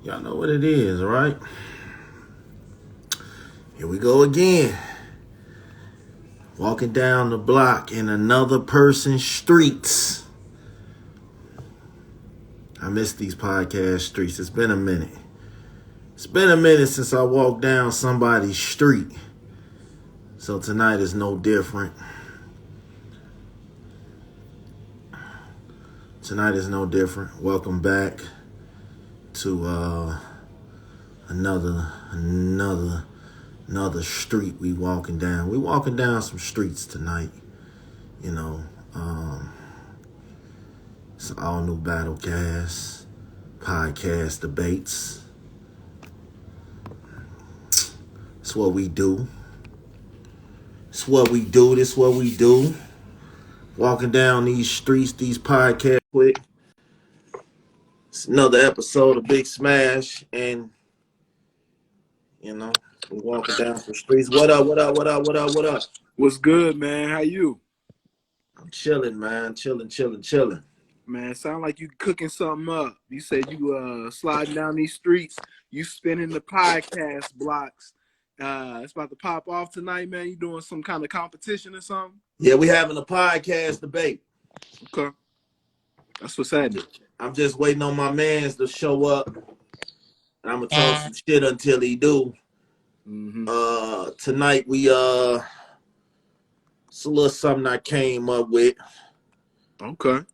Y'all know what it is, right? Here we go again. Walking down the block in another person's streets. I miss these podcast streets. It's been a minute. It's been a minute since I walked down somebody's street. So tonight is no different. Tonight is no different. Welcome back to another street we walking down. We walking down some streets tonight. You know, it's an all new Battlecast podcast debates. It's what we do. It's what we do. This what we do. Walking down these streets, these podcasts quick. It's another episode of Big Smash, and you know, we walking down some streets. What up? What up? What up? What up? What up? What's good, man? How you? I'm chilling, man. Chilling. Man, sound like you cooking something up. You said you sliding down these streets. You spinning the podcast blocks. It's about to pop off tonight, man. You doing some kind of competition or something? Yeah, we having a podcast debate. Okay. That's what's happening. I'm just waiting on my mans to show up. And I'm gonna talk some shit until he do. Mm-hmm. Tonight we it's a little something I came up with. Okay.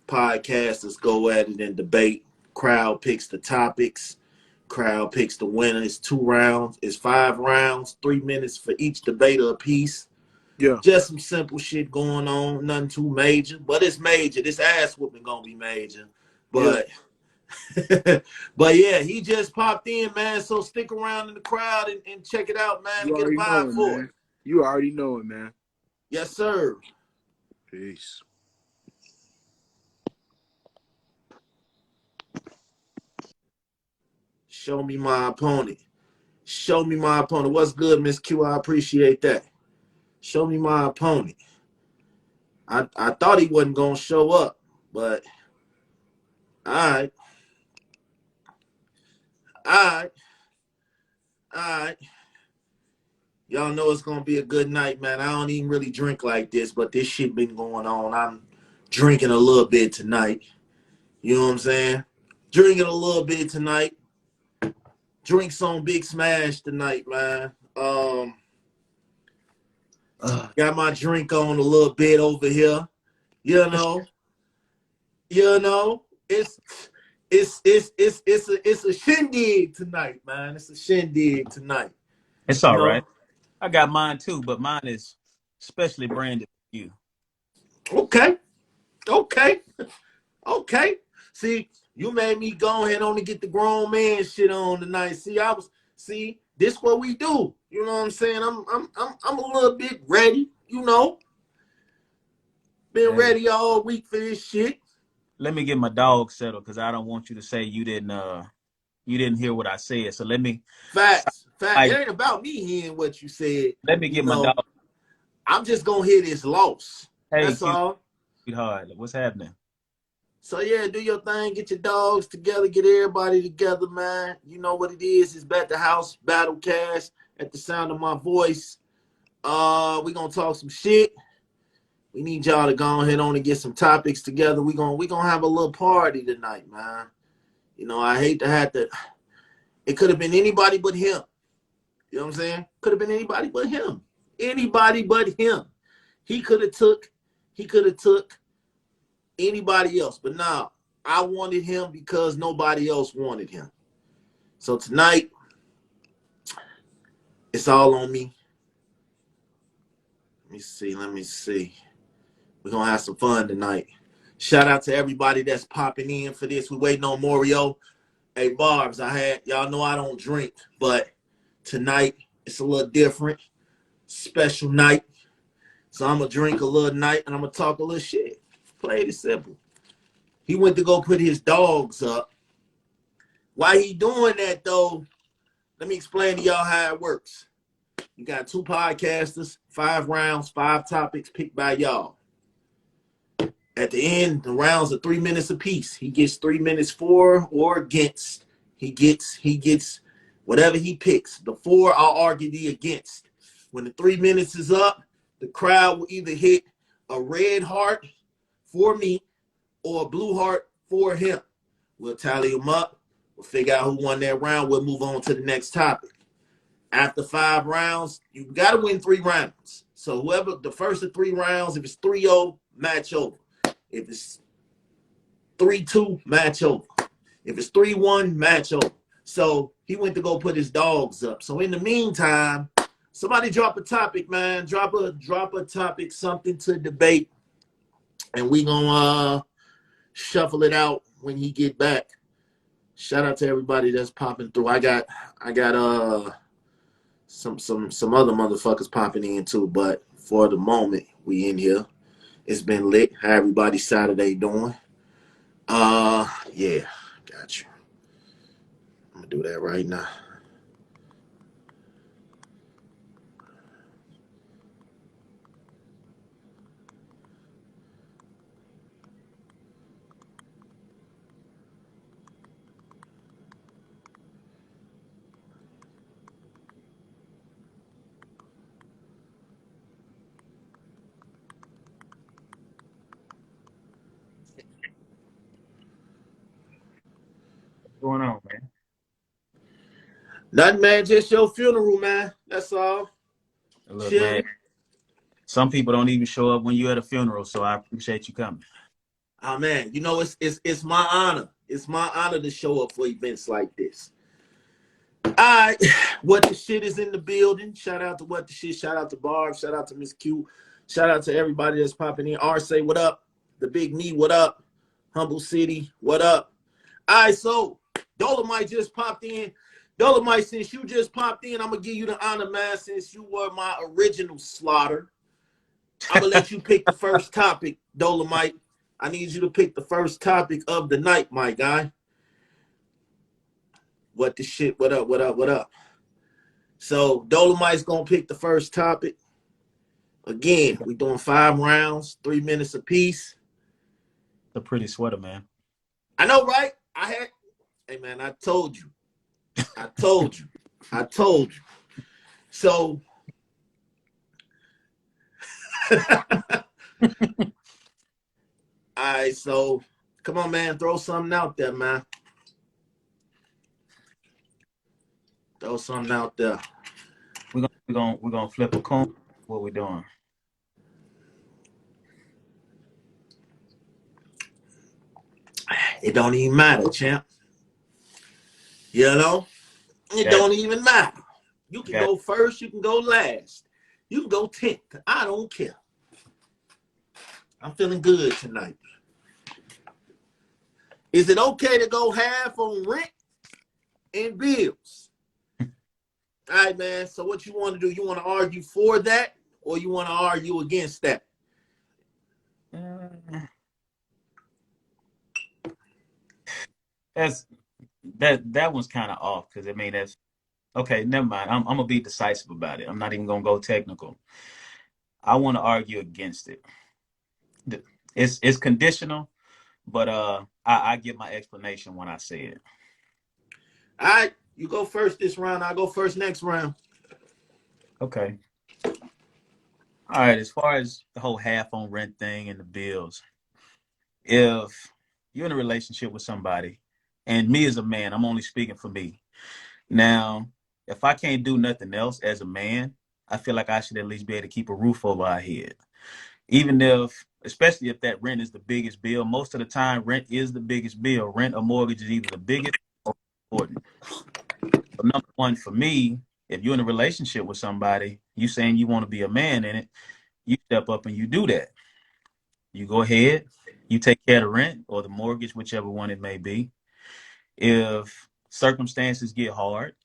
Podcasters go at it and debate. Crowd picks the topics. Crowd picks the winner. It's 2 rounds. It's 5 rounds. 3 minutes for each debater apiece. Yeah. Just some simple shit going on. Nothing too major. But it's major. This ass whooping gonna be major. But but yeah, he just popped in, man. So stick around in the crowd and check it out, man. You Get a vibe for it. You already know it, man. Yes, sir. Peace. Show me my opponent. Show me my opponent. What's good, Miss Q? I appreciate that. Show me my opponent. I thought he wasn't gonna show up, but all right. Y'all know it's gonna be a good night, man. I don't even really drink like this, but this shit been going on. I'm drinking a little bit tonight. You know what I'm saying? Drinking a little bit tonight. Drinks on Big Smash tonight, man. Got my drink on a little bit over here. You know, it's a shindig tonight, man. It's a shindig tonight. It's all right. I got mine too, but mine is specially branded for you. Okay. See, you made me go ahead on and get the grown man shit on tonight. See, this what we do. You know what I'm saying? I'm a little bit ready, you know. Been ready all week for this shit. Let me get my dog settled because I don't want you to say you didn't hear what I said. So let me Facts. It ain't about me hearing what you said. Let me get my dog. I'm just gonna hear this loss. Hey, that's all. Sweetheart, what's happening? So yeah, do your thing, get your dogs together, get everybody together, man. You know what it is. It's back to house Battlecast at the sound of my voice. We gonna talk some shit. We need y'all to go ahead on and get some topics together. We gonna have a little party tonight, man. You know, I hate to have to. It could have been anybody but him. You know what I'm saying? Could have been anybody but him. Anybody but him. He could have took anybody else. But now I wanted him because nobody else wanted him. So tonight, it's all on me. Let me see. We're going to have some fun tonight. Shout out to everybody that's popping in for this. We're waiting on Moreo. Hey, Barbs, y'all know I don't drink, but tonight it's a little different. Special night. So I'm going to drink a little night and I'm going to talk a little shit. Plain and simple. He went to go put his dogs up. Why he doing that, though, let me explain to y'all how it works. You got 2 podcasters, 5 rounds, 5 topics picked by y'all. At the end, the rounds are 3 minutes apiece. He gets 3 minutes for or against. He gets whatever he picks. The for, I'll argue the against. When the 3 minutes is up, the crowd will either hit a red heart for me or a blue heart for him. We'll tally them up. We'll figure out who won that round. We'll move on to the next topic. After 5 rounds, you got to win 3 rounds. So whoever the first of 3 rounds, if it's 3-0, match over. If it's 3-2, match over. If it's 3-1, match over. So he went to go put his dogs up. So in the meantime, somebody drop a topic, man. Drop a topic, something to debate, and we gonna shuffle it out when he get back. Shout out to everybody that's popping through. I got some other motherfuckers popping in too, but for the moment, we in here. It's been lit. How everybody Saturday doing? Yeah, got you. I'm gonna do that right now. What's going on, man? Nothing, man. Just your funeral, man. That's all. Look, man, Chilling. some people don't even show up when you're at a funeral, so I appreciate you coming. Oh man, you know it's my honor. It's my honor to show up for events like this. All right, what the shit is in the building. Shout out to what the shit. Shout out to Barb. Shout out to Miss Q. Shout out to everybody that's popping in. R say what up. The Big Me, what up? Humble City, what up? All right, so Dolomite just popped in. Dolomite, since you just popped in, I'm gonna give you the honor, man. Since you were my original slaughter, I'm gonna let you pick the first topic, Dolomite. I need you to pick the first topic of the night, my guy. What the shit? What up? What up? What up? So Dolomite's gonna pick the first topic. Again, we doing 5 rounds, 3 minutes apiece. A pretty sweater, man. I know, right? Hey man, I told you. I told you. I told you. So all right, so come on, man, throw something out there, man. Throw something out there. We're gonna flip a coin. What we doing? It don't even matter, champ. You know? It don't even matter. You can go first, you can go last. You can go 10th. I don't care. I'm feeling good tonight. Is it okay to go half on rent and bills? All right, man. So what you want to do? You want to argue for that or you want to argue against that? That one's kind of off because I mean that's okay. Never mind. I'm gonna be decisive about it. I'm not even gonna go technical. I want to argue against it. It's conditional, but I give my explanation when I say it. All right, you go first this round. I'll go first next round. Okay. All right. As far as the whole half on rent thing and the bills, if you're in a relationship with somebody, and me as a man, I'm only speaking for me. Now, if I can't do nothing else as a man, I feel like I should at least be able to keep a roof over our head. Even if, especially if that rent is the biggest bill, most of the time rent is the biggest bill. Rent or mortgage is either the biggest or important. So number one for me, if you're in a relationship with somebody, you saying you want to be a man in it, you step up and you do that. You go ahead, you take care of the rent or the mortgage, whichever one it may be. If circumstances get hard,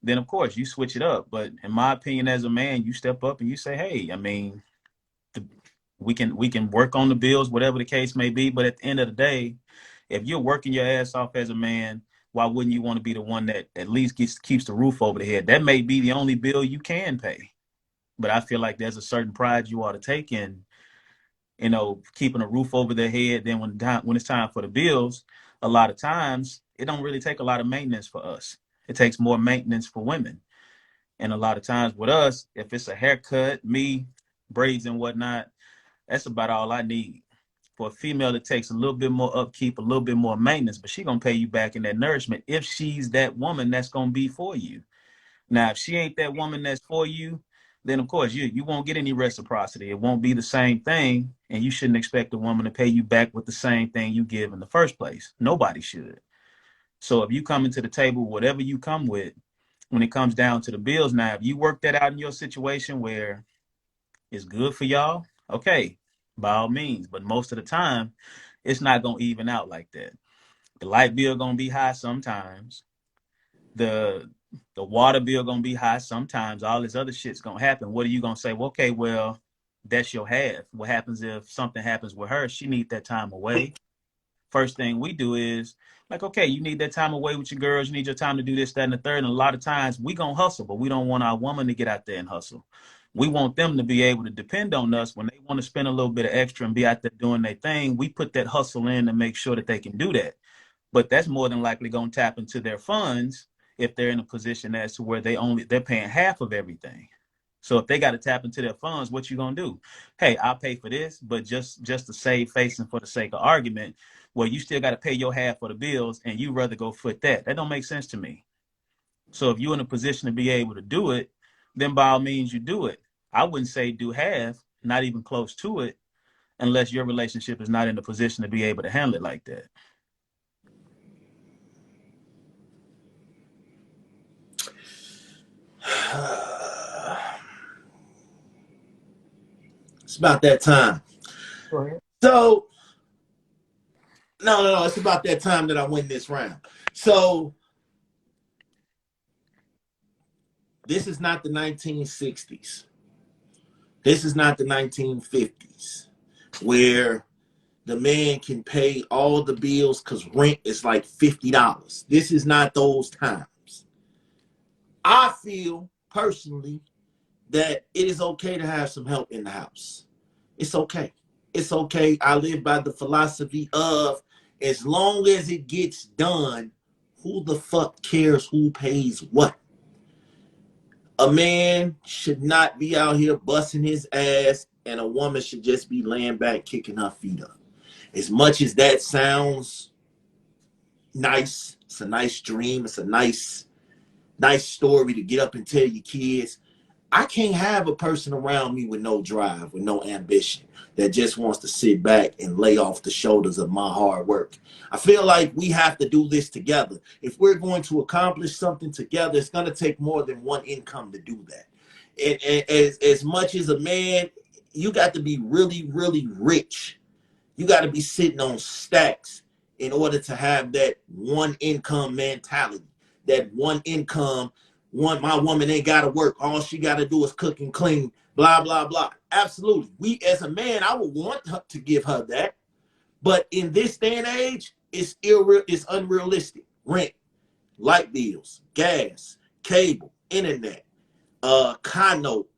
then of course you switch it up. But in my opinion, as a man, you step up and you say, "Hey, I mean, we can work on the bills, whatever the case may be. But at the end of the day, if you're working your ass off as a man, why wouldn't you want to be the one that at least keeps the roof over the head? That may be the only bill you can pay, but I feel like there's a certain pride you ought to take in keeping a roof over their head. Then when it's time for the bills, a lot of times it don't really take a lot of maintenance for us. It takes more maintenance for women. And a lot of times with us, if it's a haircut, me, braids and whatnot, that's about all I need. For a female, it takes a little bit more upkeep, a little bit more maintenance, but she gonna pay you back in that nourishment if she's that woman that's gonna be for you. Now, if she ain't that woman that's for you, then of course you won't get any reciprocity. It won't be the same thing, and you shouldn't expect a woman to pay you back with the same thing you give in the first place. Nobody should. So if you come into the table, whatever you come with, when it comes down to the bills, now if you work that out in your situation where it's good for y'all, okay, by all means. But most of the time, it's not gonna even out like that. The light bill gonna be high sometimes. The water bill gonna be high sometimes. All this other shit's gonna happen. What are you gonna say? Well, okay, well, that's your half. What happens if something happens with her? She need that time away. First thing we do is like, okay, you need that time away with your girls. You need your time to do this, that, and the third. And a lot of times we gonna hustle, but we don't want our woman to get out there and hustle. We want them to be able to depend on us when they want to spend a little bit of extra and be out there doing their thing. We put that hustle in to make sure that they can do that. But that's more than likely going to tap into their funds if they're in a position as to where they're paying half of everything. So if they got to tap into their funds, what you gonna do? Hey, I'll pay for this, but just to save face and for the sake of argument, well, you still got to pay your half for the bills, and you rather go foot that. That don't make sense to me. So if you're in a position to be able to do it, then by all means you do it. I wouldn't say do half, not even close to it, unless your relationship is not in a position to be able to handle it like that. It's about that time. Go ahead. So, no, it's about that time that I win this round. So, this is not the 1960s. This is not the 1950s where the man can pay all the bills because rent is like $50. This is not those times. I feel personally that it is okay to have some help in the house. It's okay. It's okay. I live by the philosophy of as long as it gets done, who the fuck cares who pays what? A man should not be out here busting his ass, and a woman should just be laying back, kicking her feet up. As much as that sounds nice, it's a nice dream, it's a nice story to get up and tell your kids. I can't have a person around me with no drive, with no ambition, that just wants to sit back and lay off the shoulders of my hard work. I feel like we have to do this together. If we're going to accomplish something together, it's going to take more than one income to do that. And as much as a man, you got to be really, really rich. You got to be sitting on stacks in order to have that one income mentality, that one income. My woman ain't got to work. All she got to do is cook and clean, blah, blah, blah. Absolutely. We, as a man, I would want her to give her that. But in this day and age, it's unrealistic. Rent, light bills, gas, cable, internet, condo,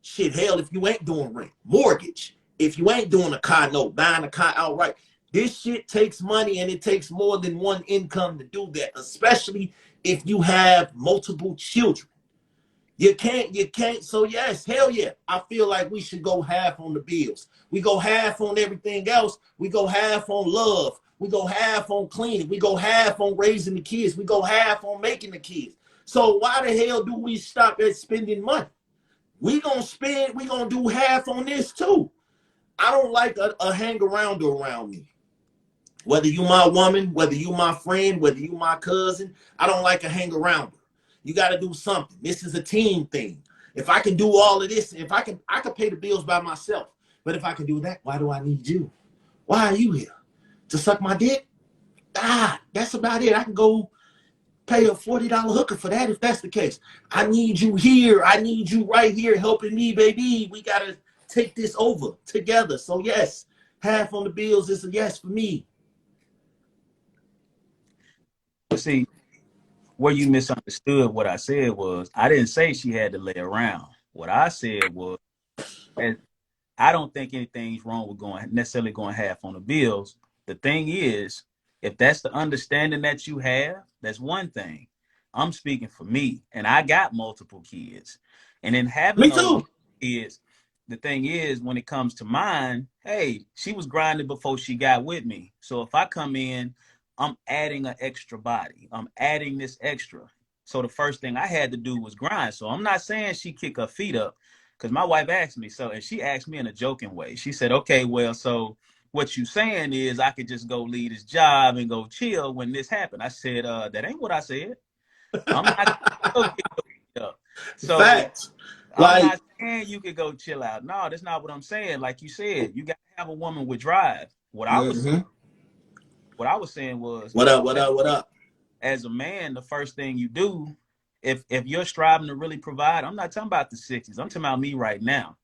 shit, hell, if you ain't doing rent, mortgage, if you ain't doing a condo, buying a car outright, this shit takes money, and it takes more than one income to do that, especially if you have multiple children. You can't. So yes, hell yeah. I feel like we should go half on the bills. We go half on everything else. We go half on love. We go half on cleaning. We go half on raising the kids. We go half on making the kids. So why the hell do we stop at spending money? We gonna do half on this too. I don't like a hang around around me. Whether you my woman, whether you my friend, whether you my cousin, I don't like a hang around. You got to do something. This is a team thing. If I can do all of this, I can pay the bills by myself. But if I can do that, why do I need you? Why are you here? To suck my dick? That's about it. I can go pay a $40 hooker for that if that's the case. I need you here. I need you right here helping me, baby. We got to take this over together. So yes, half on the bills is a yes for me. See, where you misunderstood what I said was I didn't say she had to lay around. What I said was I don't think anything's wrong with necessarily going half on the bills. The thing is, if that's the understanding that you have, that's one thing. I'm speaking for me, and I got multiple kids. And in having Me those too. kids, the thing is, when it comes to mine, hey, she was grinding before she got with me. So if I come in, I'm adding an extra body. I'm adding this extra. So the first thing I had to do was grind. So I'm not saying she kick her feet up, because my wife asked me so, and she asked me in a joking way. She said, "Okay, well, so what you saying is I could just go leave this job and go chill when this happened?" I said, "That ain't what I said. I'm not gonna go kick your feet up. So Facts. I'm Like, not saying you could go chill out. No, that's not what I'm saying. Like you said, you got to have a woman with drive. mm-hmm. What I was saying was, What up? What up? What up? as a man, the first thing you do, if you're striving to really provide, I'm not talking about the 60s. I'm talking about me right now.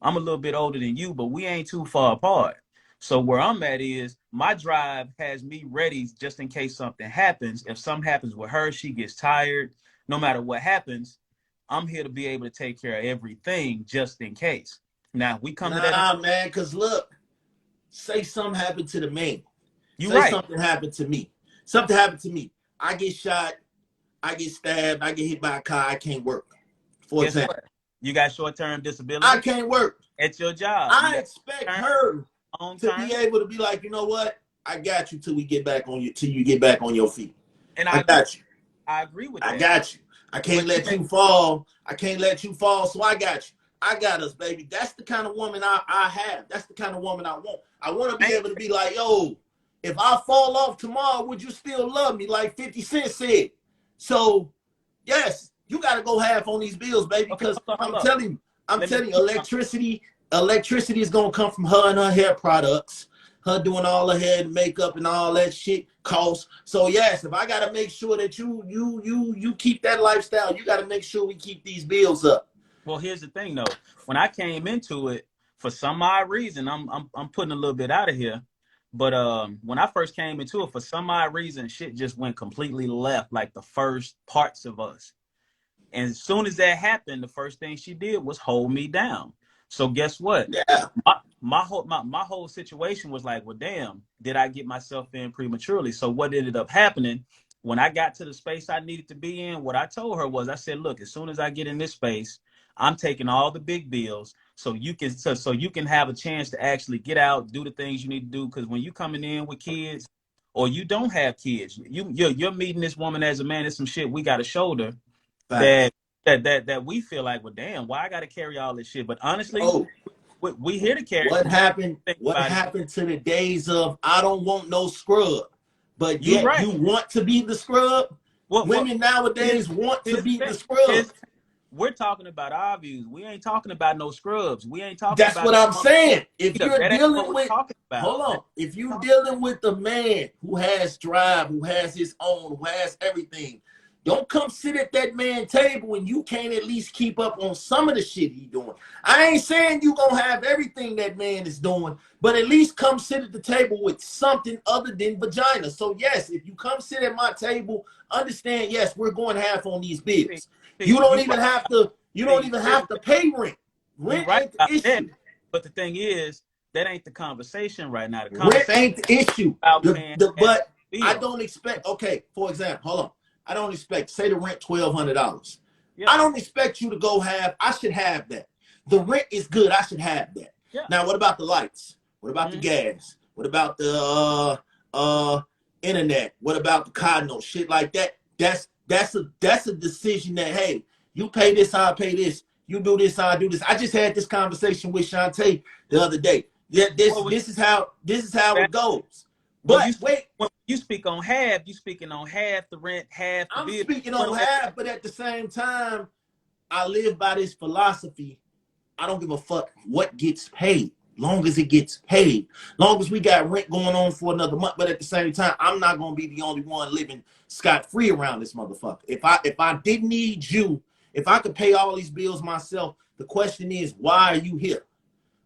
I'm a little bit older than you, but we ain't too far apart. So where I'm at is my drive has me ready just in case something happens. If something happens with her, she gets tired, no matter what happens, I'm here to be able to take care of everything just in case. Now, we come to that. Nah, man, because look, say something happened to the man. You're Say right. something happened to me. Something happened to me. I get shot, I get stabbed, I get hit by a car, I can't work. For Guess example, what? You got short-term I disability can't work. at your job. You I got expect term, her long to be term. able to be like, you know what? I got you till we get back on you, till you get back on your feet. And I got you. I agree with I that. got you. I can't But you let make you fall. I can't let you fall. So I got you. I got us, baby. That's the kind of woman I have. That's the kind of woman I want. I want to be able to be like, yo, if I fall off tomorrow, would you still love me? Like 50 Cent said. So, yes, you got to go half on these bills, baby, okay, because hold up. I'm Let me telling you, tell you something. electricity is going to come from her and her hair products. Her doing all her hair and makeup and all that shit costs. So yes, if I gotta make sure that you keep that lifestyle, you gotta make sure we keep these bills up. Well, here's the thing though. When I came into it, for some odd reason, I'm putting a little bit out of here. But when I first came into it, for some odd reason, shit just went completely left, like the first parts of us. And as soon as that happened, the first thing she did was hold me down. So guess what? Yeah, My whole situation was like, well, damn, did I get myself in prematurely? So what ended up happening when I got to the space I needed to be in? What I told her was, I said, look, as soon as I get in this space, I'm taking all the big bills, so you can have a chance to actually get out, do the things you need to do. Because when you coming in with kids, or you don't have kids, you're meeting this woman as a man. There's some shit we got to shoulder facts. that that we feel like, well, damn, why I got to carry all this shit? But honestly, Oh, we here to carry. what happened? Think What about it. happened to the days of I don't want no scrub, but You yet right. you want to be the scrub? What Women here's, nowadays want to here's the be the thing. scrub. Here's, we're talking about our views. We ain't talking about no scrubs. We ain't talking That's about what I'm no saying. If up. you're That ain't what dealing we're with, talking about. hold on. If you're dealing with a man who has drive, who has his own, who has everything, don't come sit at that man's table and you can't at least keep up on some of the shit he doing. I ain't saying you gonna have everything that man is doing, but at least come sit at the table with something other than vagina. So yes, if you come sit at my table, understand, yes, we're going half on these See, bills. You see, don't even have to, you don't see, even here's the have to thing. pay rent. You Rent right ain't the about that. issue. But the thing is, that ain't the conversation right now. The Rent conversation ain't the issue. about paying half But I bills. don't expect. Okay, for example, hold on. I don't expect. Say the rent $1,200. Yeah, I don't expect you to go have. I should have that. The rent is good. I should have that. yeah. Now, what about the lights? What about the Mm-hmm. gas? What about the internet? What about the car note? Shit like that. That's a decision that, hey, you pay this, I pay this. You do this, I do this. I just had this conversation with Shantae the other day. Yeah, this Well, this is how it goes. when But you wait, when you speak on half, you speaking on half the rent, half the I'm bill. speaking When on half, but at the same time, I live by this philosophy. I don't give a fuck what gets paid, long as it gets paid. Long as we got rent going on for another month. But at the same time, I'm not gonna be the only one living scot-free around this motherfucker. If I didn't need you, if I could pay all these bills myself, the question is, why are you here?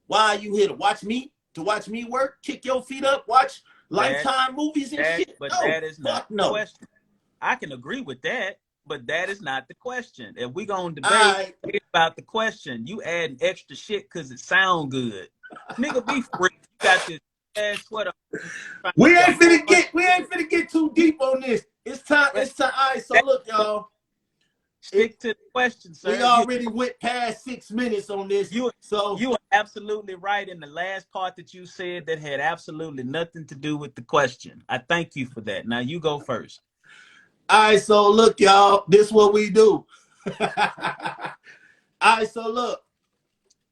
Why are you here to watch me? To watch me work, kick your feet up, watch that Lifetime movies and shit? but No, that is not fuck the no. question. I can agree with that, but that is not the question. If we gonna All debate right. about the question, you adding extra shit because it sound good. Nigga, be free. You got this ass sweater. We Your ain't finna get too deep on this. It's time. All right, so look, y'all. Stick to the question, We sir. already went past 6 minutes on this. You So are absolutely right in the last part that you said that had absolutely nothing to do with the question. I thank you for that. Now you go first. all right, so look, y'all. This is what we do. All right, so look.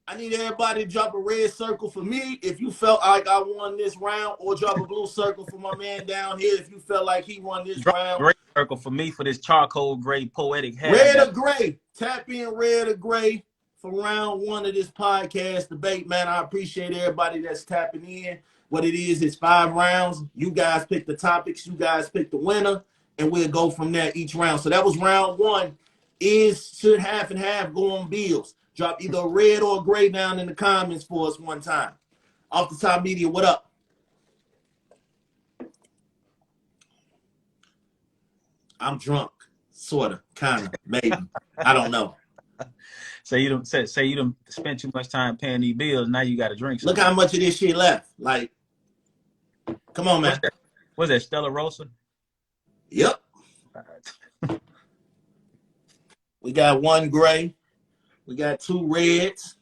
I need everybody to drop a red circle for me if you felt like I won this round, or drop a blue circle for my man down here if you felt like he won this Drop a round. gray circle for me for this charcoal gray poetic hair. Red or gray. Tap in red or gray for round 1 of this podcast debate, man. I appreciate everybody that's tapping in. What it is, it's 5 rounds. You guys pick the topics. You guys pick the winner, and we'll go from there each round. So that was round 1. Should half and half go on Bills? Drop either red or gray down in the comments for us one time. Off the Top Media, what up? I'm drunk, sorta, kinda, maybe. I don't know. Say you don't spend too much time paying these bills. Now you got to drink something. Look how much of this shit left. Like, come on, man. What's that, Stella Rosa? Yep. We got 1 gray. We got 2 reds.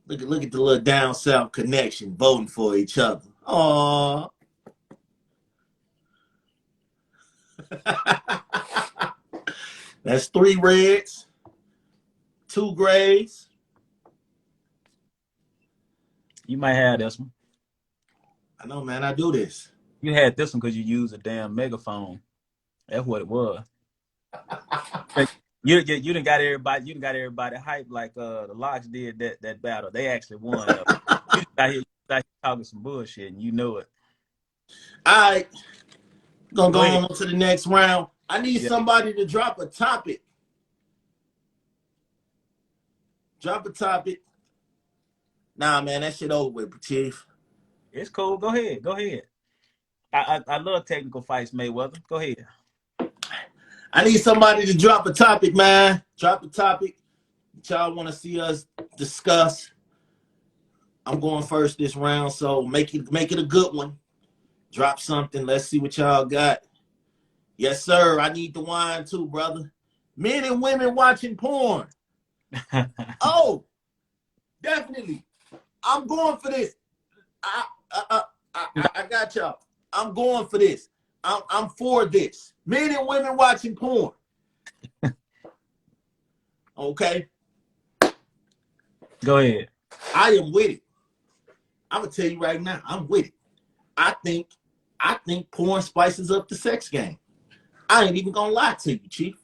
Look at the little down south connection voting for each other. Aww. That's 3 reds, 2 grays. You might have this one. I know, man. I do this. You had this one because you used a damn megaphone. That's what it was. You done got everybody. You done got everybody hyped like the Locks did that battle. They actually won. You got here talking some bullshit, and you know it. All right, gonna go on to the next round. I need somebody to drop a topic. Drop a topic. Nah, man, that shit over with, Chief. It's cool. Go ahead. Go ahead. I love technical fights, Mayweather. Go ahead. I need somebody to drop a topic, man. Drop a topic that y'all want to see us discuss. I'm going first this round, so make it a good one. Drop something. Let's see what y'all got. Yes, sir. I need the wine too, brother. Men and women watching porn. Oh, definitely. I'm going for this. I got y'all. I'm going for this. I'm for this. Men and women watching porn. Okay. Go ahead. I am with it. I'm gonna tell you right now, I'm with it. I think porn spices up the sex game. I ain't even gonna lie to you, Chief.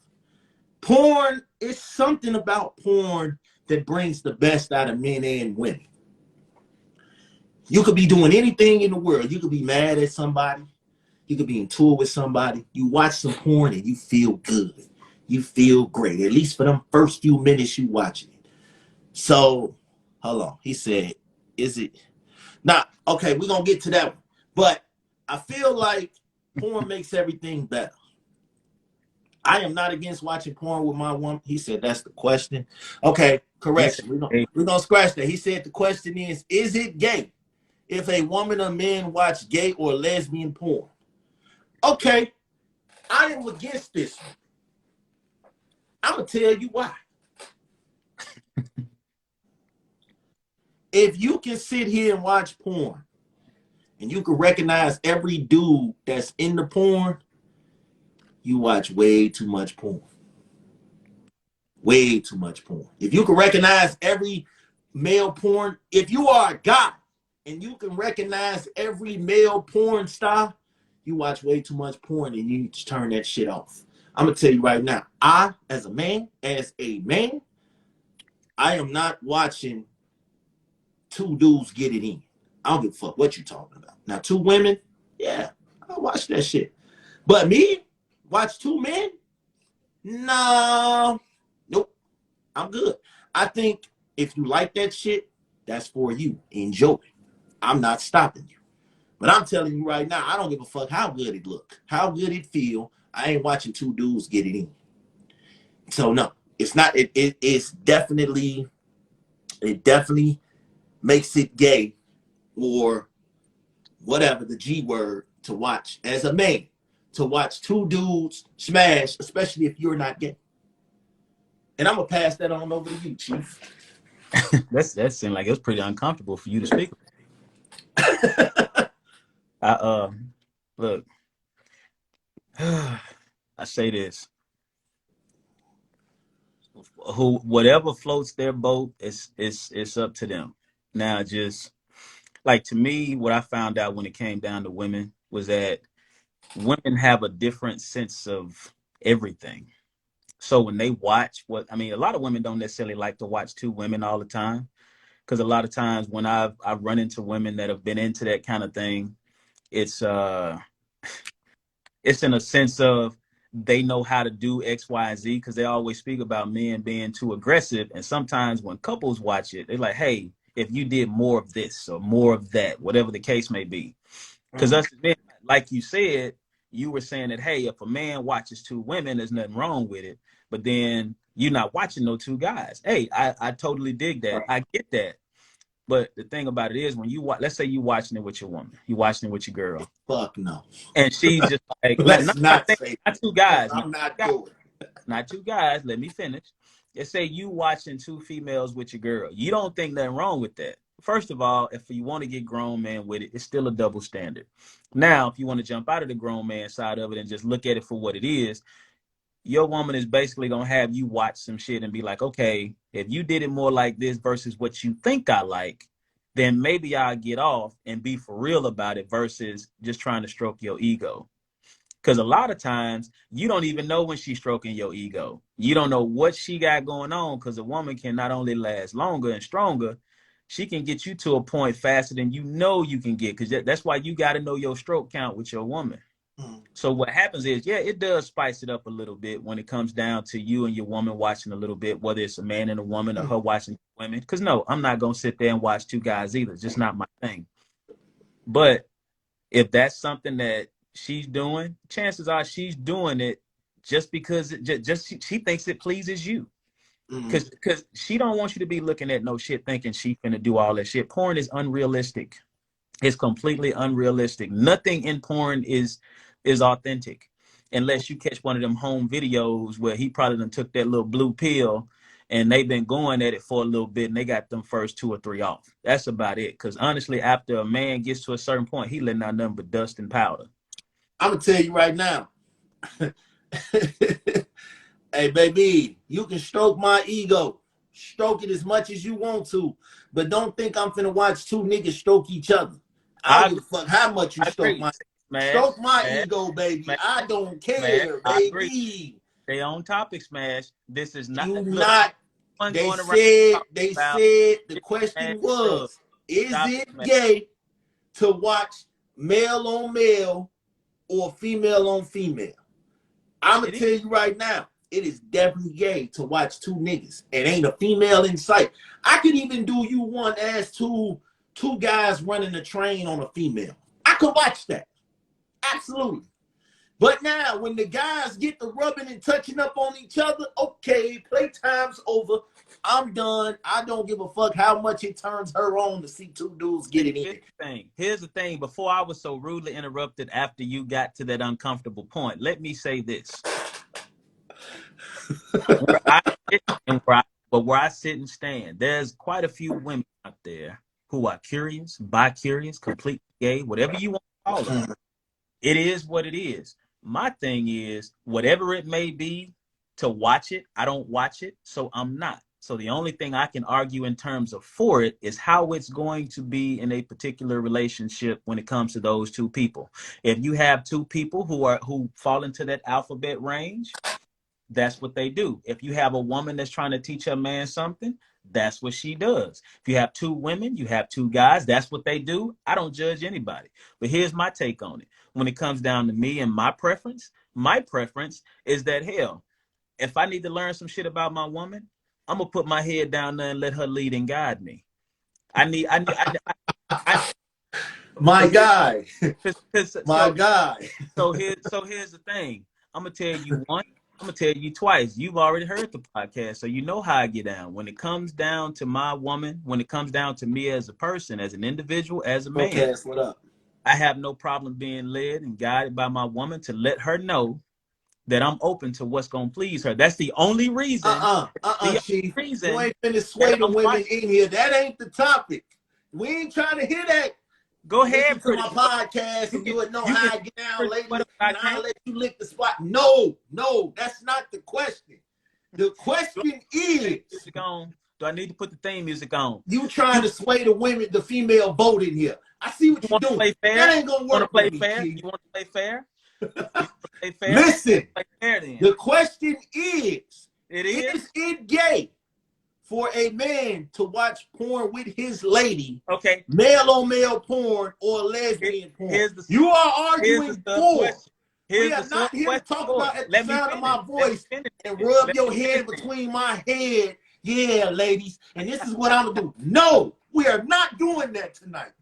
Porn is something about porn that brings the best out of men and women. You could be doing anything in the world. You could be mad at somebody. You could be in tour with somebody. You watch some porn and you feel good. You feel great, at least for them first few minutes you watching it. So, hold on. He said, is it? Now, okay, we're going to get to that one. But I feel like porn makes everything better. I am not against watching porn with my woman. He said, that's the question. Okay, correction. We're going to scratch that. He said the question is it gay if a woman or man watch gay or lesbian porn? Okay, I am against this one. I'm going to tell you why. If you can sit here and watch porn and you can recognize every dude that's in the porn, you watch way too much porn. Way too much porn. If you can recognize every male porn, if you are a guy and you can recognize every male porn star, you watch way too much porn and you need to turn that shit off. I'm going to tell you right now, as a man, I am not watching 2 dudes get it in. I don't give a fuck what you talking about. Now, 2 women, yeah, I'll watch that shit. But me, watch 2 men? No. Nope. I'm good. I think if you like that shit, that's for you. Enjoy. I'm not stopping you. But I'm telling you right now, I don't give a fuck how good it look, how good it feel. I ain't watching two dudes get it in. So no, it's not. It's definitely, it definitely makes it gay or whatever the G word to watch as a man, to watch two dudes smash, especially if you're not gay. And I'm gonna pass that on over to you, Chief. That seemed like it was pretty uncomfortable for you to speak. I look, I say this: whatever floats their boat, it's up to them. Now, just like to me, what I found out when it came down to women was that women have a different sense of everything. So when they watch I mean, a lot of women don't necessarily like to watch two women all the time, because a lot of times when I've run into women that have been into that kind of thing, it's it's in a sense of they know how to do X, Y, and Z, because they always speak about men being too aggressive. And sometimes when couples watch it, they're like, hey, if you did more of this or more of that, whatever the case may be. Because us men, like you said, you were saying that, hey, if a man watches two women, there's nothing wrong with it. But then you're not watching no two guys. Hey, I totally dig that. I get that. But the thing about it is, when you watch, let's say you watching it with your woman, you watching it with your girl, Fuck no. and she's just like, Let's not say not two guys, I'm not doing. not two guys. Let me finish. Let's say you watching two females with your girl. You don't think nothing wrong with that. First of all, if you want to get grown man with it, it's still a double standard. Now, if you want to jump out of the grown man side of it and just look at it for what it is, your woman is basically gonna have you watch some shit and be like, okay, if you did it more like this versus what you think I like, then maybe I'll get off and be for real about it versus just trying to stroke your ego. Because a lot of times you don't even know when she's stroking your ego. You don't know what she got going on, because a woman can not only last longer and stronger, she can get you to a point faster than you know you can get. Because that's why you got to know your stroke count with your woman. So what happens is, yeah, it does spice it up a little bit when it comes down to you and your woman watching a little bit, whether it's a man and a woman or her watching women. Because no, I'm not going to sit there and watch two guys either. It's just not my thing. But if that's something that she's doing, chances are she's doing it just because she thinks it pleases you. Because she don't want you to be looking at no shit thinking she finna do all that shit. Porn is unrealistic. It's completely unrealistic. Nothing in porn is authentic, unless you catch one of them home videos where he probably done took that little blue pill and they've been going at it for a little bit and they got them first 2 or 3 off. That's about it. Because honestly, after a man gets to a certain point, he letting out nothing but dust and powder. I'm gonna tell you right now. Hey, baby, you can stroke my ego. Stroke it as much as you want to. But don't think I'm finna watch two niggas stroke each other. I don't give a fuck how much you stroke my ego, baby. Smash, I don't smash, care, I agree. baby. They on topic, Smash. This is not. You Look, not. They said the question was, is it gay to watch male on male or female on female? I'm gonna tell you right now, it is definitely gay to watch two niggas and ain't a female in sight. I could even do you one as two guys running a train on a female. I could watch that. Absolutely. But now when the guys get to rubbing and touching up on each other, okay, playtime's over. I'm done. I don't give a fuck how much it turns her on to see two dudes get it in. Here's the thing. Before I was so rudely interrupted after you got to that uncomfortable point, let me say this. where I sit and stand, there's quite a few women out there who are curious, bi-curious, completely gay, whatever you want to call them. It is what it is. My thing is, whatever it may be, to watch it, I don't watch it, so I'm not. So the only thing I can argue in terms of for it is how it's going to be in a particular relationship when it comes to those two people. If you have two people who fall into that alphabet range, that's what they do. If you have a woman that's trying to teach her man something, that's what she does. If you have two women, you have two guys, that's what they do. I don't judge anybody. But here's my take on it. When it comes down to me and my preference is that, hell, if I need to learn some shit about my woman, I'm gonna put my head down there and let her lead and guide me. My guy. So here's the thing. I'm gonna tell you once. I'm gonna tell you twice. You've already heard the podcast, so you know how I get down. When it comes down to my woman, when it comes down to me as a person, as an individual, as a man, Podcast, what up? I have no problem being led and guided by my woman to let her know that I'm open to what's gonna please her. That's the only reason. The only Chief. You reason ain't finna that sway the I'm women watching. in here. That ain't the topic. We ain't trying to hear that. Go Listen ahead, to pretty. my podcast and you would know You how can I get down, pretty ladies, what I and can. I'll let you lick the spot. No, that's not the question. The Do question I need is, music on? Do I need to put the theme music on? you trying You to sway the women, the female vote in here. I see what you you're want to doing. play That fair? ain't gonna You want to work play with me, fair? Chief. You want to play fair? You want to play fair? Listen, Let's play fair then. the question is It is it gay for a man to watch porn with his lady, okay. male on male porn or lesbian porn? Here's the You are here's the arguing sub for. question. We Here's the are sub not here to question talk for it. about at the Let me sound of finish. my Let me voice finish. and Then. rub Let your me finish. head Then. between my head. Yeah, ladies. And this is what I'm going to do. No, we are not doing that tonight.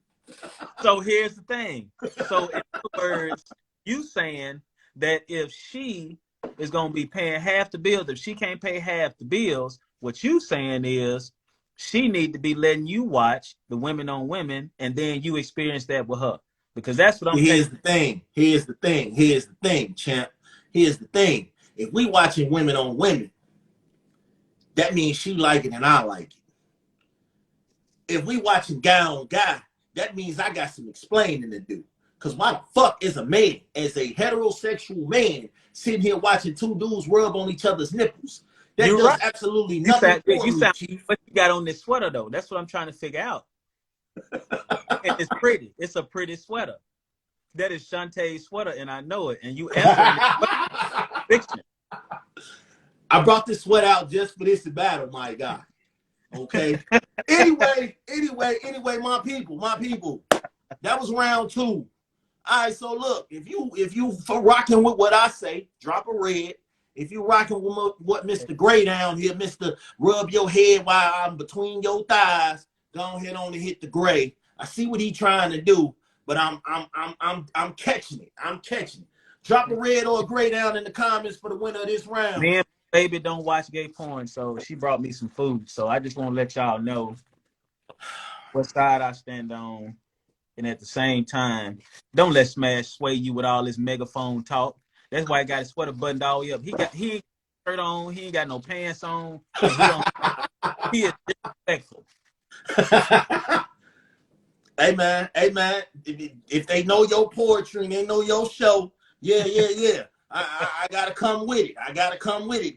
So here's the thing. So in other words, you saying that if she is gonna be paying half the bills, if she can't pay half the bills, what you saying is she need to be letting you watch the women on women, and then you experience that with her. Because that's what I'm Here's taking. the thing. Here's the thing. Here's the thing, champ. Here's the thing. If we watching women on women, that means she like it and I like it. If we watching guy on guy, that means I got some explaining to do. Because why the fuck is a man, as a heterosexual man, sitting here watching two dudes rub on each other's nipples? That You're does right. absolutely nothing for You me, sound Chief. what you got on this sweater though. That's what I'm trying to figure out. And it's pretty. It's a pretty sweater. That is Shantae's sweater, and I know it. And you answering the fiction. I brought this sweat out just for this battle, my guy. Okay. Anyway, my people. That was round 2. All right, so look, if you for rocking with what I say, drop a red. If you rocking with what Mr. Gray down here, Mr. Rub your head while I'm between your thighs, go ahead on and hit the gray. I see what he trying to do, but I'm catching it. I'm catching it. Drop a red or a gray down in the comments for the winner of this round. Me and baby don't watch gay porn, so she brought me some food. So I just want to let y'all know what side I stand on. And at the same time, don't let Smash sway you with all this megaphone talk. That's why he got his sweater buttoned all the way up. He ain't got shirt on, he ain't got no pants on, and he is disrespectful. Hey man, if they know your poetry and they know your show, yeah. I gotta come with it.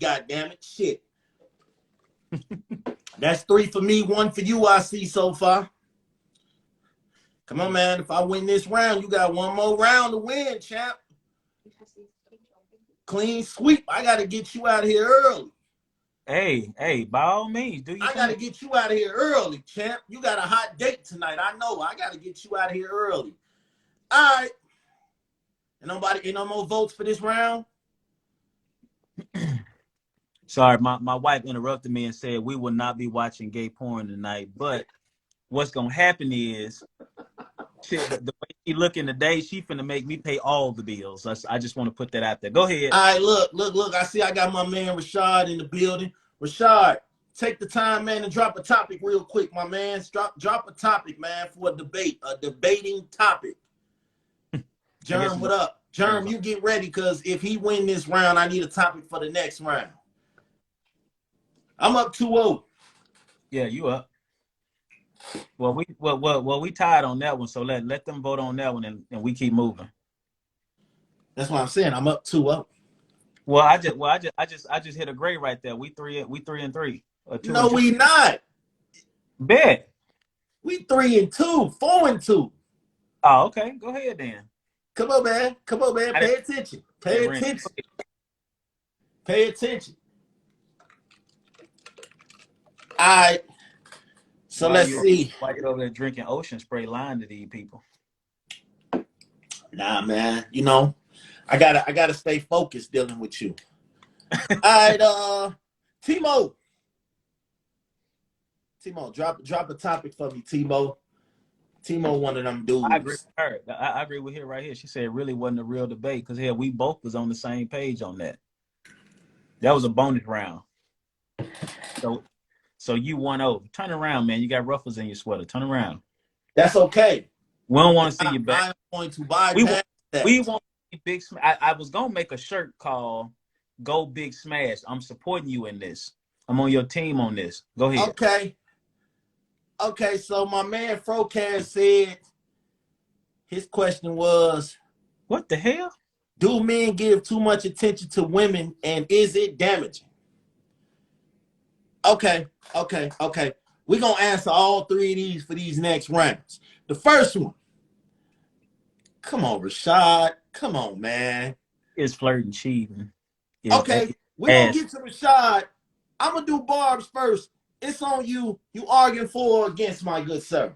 God damn it. Shit. That's 3 for me, 1 for you, I see so far. Come on, man. If I win this round, you got one more round to win, champ. Clean sweep. I gotta get you out of here early. Hey, by all means, do your I thing. gotta get you out of here early, champ. You got a hot date tonight. I know. I gotta get you out of here early. All right. And ain't no more votes for this round? Sorry, my wife interrupted me and said we will not be watching gay porn tonight. But what's gonna happen is the way she looking today, she finna make me pay all the bills. I just want to put that out there. Go ahead. All right, look. I see I got my man Rashad in the building. Rashad, take the time, man, and drop a topic real quick, my man. Drop a topic, man, for a debating topic. Germ, what up? Germ, you get ready, because if he win this round, I need a topic for the next round. I'm up 2-0. Yeah, you up. Well, we tied on that one, so let them vote on that one, and we keep moving. That's what I'm saying. I'm up 2-0. Well, I just hit a grade right there. We 3-3. 2 No, and 2. we not. Bet. We 3-2, 4-2. Oh, okay. Go ahead then. Come on, man. Pay attention. Pay attention. All right. So let's see. Why you over there drinking ocean spray, lying to these people? Nah, man. You know, I gotta stay focused dealing with you. All right, Timo, drop a topic for me, Timo. Timo one of them I agree dudes. with her. I agree with her right here. She said it really wasn't a real debate because hell, we both was on the same page on that. That was a bonus round. So so you 1-0. Turn around, man. You got ruffles in your sweater. Turn around. That's okay. We don't want to see you back. I'm going to We bypass we that. want to see big. I was gonna make a shirt called "Go Big Smash." I'm supporting you in this. I'm on your team on this. Go ahead. Okay. Okay, so my man Frocast said his question was, What the hell? do men give too much attention to women and is it damaging? Okay. We're going to answer all three of these for these next rounds. The first one. Come on, Rashad. Come on, man. Is flirting cheating? Okay, we're going to get to Rashad. I'm going to do Barb's first. It's on you. You arguing for or against, my good sir?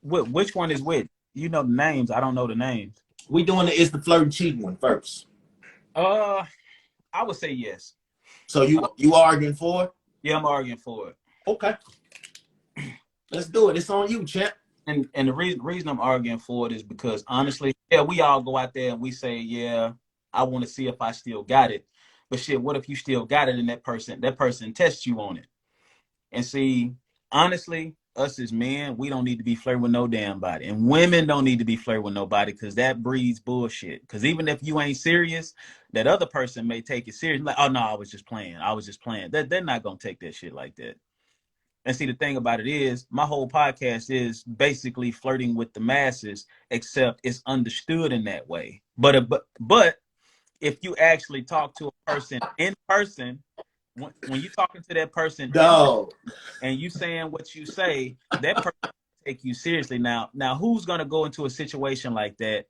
Which one is which? You know the names. I don't know the names. We doing it's the flirting cheating one first. I would say yes. So you arguing for it? Yeah, I'm arguing for it. Okay. Let's do it. It's on you, champ. And the reason I'm arguing for it is because honestly, yeah, we all go out there and we say, yeah, I want to see if I still got it. But shit, what if you still got it and that person tests you on it? And see, honestly, us as men, we don't need to be flirting with no damn body. And women don't need to be flirting with nobody because that breeds bullshit. Because even if you ain't serious, that other person may take it serious. Like, oh no, I was just playing. They're not gonna take that shit like that. And see, the thing about it is, my whole podcast is basically flirting with the masses, except it's understood in that way. But if you actually talk to a person in person, when you're talking to that person in person, and you saying what you say, that person will take you seriously. Now, who's gonna go into a situation like that,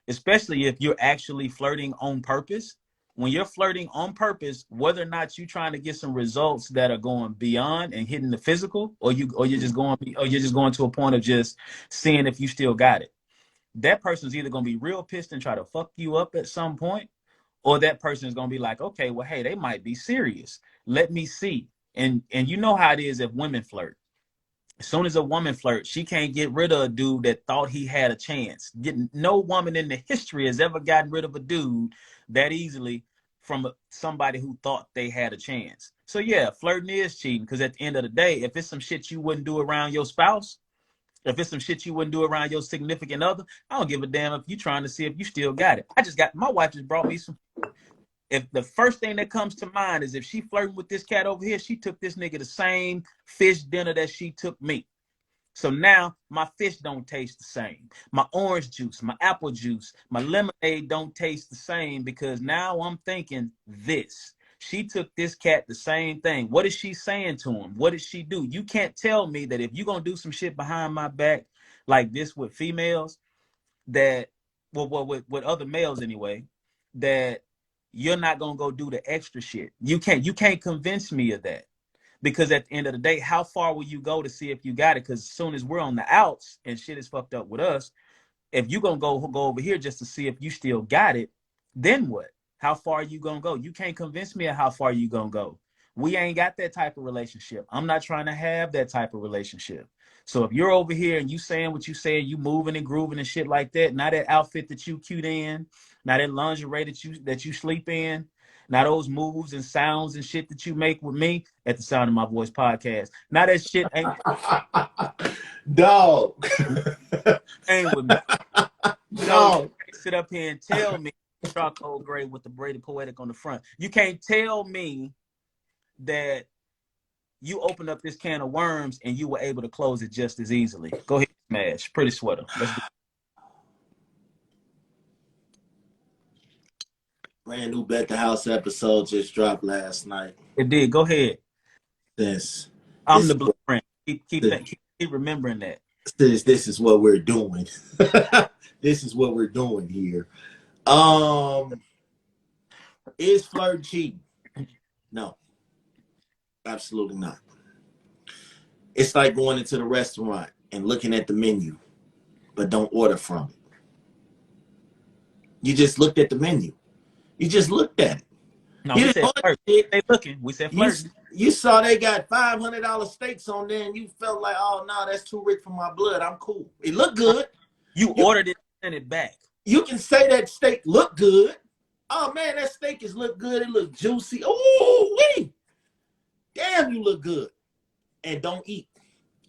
especially if you're actually flirting on purpose? When you're flirting on purpose, whether or not you're trying to get some results that are going beyond and hitting the physical, or you're just going to a point of just seeing if you still got it. That person's either gonna be real pissed and try to fuck you up at some point, or that person is gonna be like, okay, well, hey, they might be serious. Let me see. And you know how it is if women flirt. As soon as a woman flirts, she can't get rid of a dude that thought he had a chance. No woman in the history has ever gotten rid of a dude that easily from somebody who thought they had a chance. So yeah, flirting is cheating because at the end of the day, if it's some shit you wouldn't do around your spouse, if it's some shit you wouldn't do around your significant other, I don't give a damn if you're trying to see if you still got it. My wife just brought me some. If the first thing that comes to mind is if she flirting with this cat over here, she took this nigga the same fish dinner that she took me. So now my fish don't taste the same. My orange juice, my apple juice, my lemonade don't taste the same because now I'm thinking this. She took this cat the same thing. What is she saying to him? What did she do? You can't tell me that if you're going to do some shit behind my back like this with females, that, well with other males anyway, that you're not going to go do the extra shit. You can't convince me of that. Because at the end of the day, how far will you go to see if you got it? Because as soon as we're on the outs and shit is fucked up with us, if you're going to go over here just to see if you still got it, then what? How far are you going to go? You can't convince me of how far you going to go. We ain't got that type of relationship. I'm not trying to have that type of relationship. So if you're over here and you saying what you saying, you moving and grooving and shit like that, not that outfit that you cute in, not that lingerie that you sleep in, now those moves and sounds and shit that you make with me at the Sound of My Voice podcast. Now that shit ain't Dog. ain't with me. Dog. You sit up here and tell me charcoal gray with the braided poetic on the front. You can't tell me that you opened up this can of worms and you were able to close it just as easily. Go ahead, smash. Pretty sweater. Let's do it. Brand new Bet the House episode just dropped last night. It did. Go ahead. I'm the blueprint. Keep remembering that. This is what we're doing. This is what we're doing here. Is flirt cheating? No, absolutely not. It's like going into the restaurant and looking at the menu, but don't order from it. You just looked at the menu. You just looked at it. No, He we didn't said order flirt. shit. They looking. We said You flirting. you saw they got $500 steaks on there, and you felt like, oh no, that's too rich for my blood. I'm cool. It looked good. You You ordered it, sent it back. you can say that steak looked good. Oh man, that steak is look good. It look juicy. Oh wait, damn, you look good. And don't eat.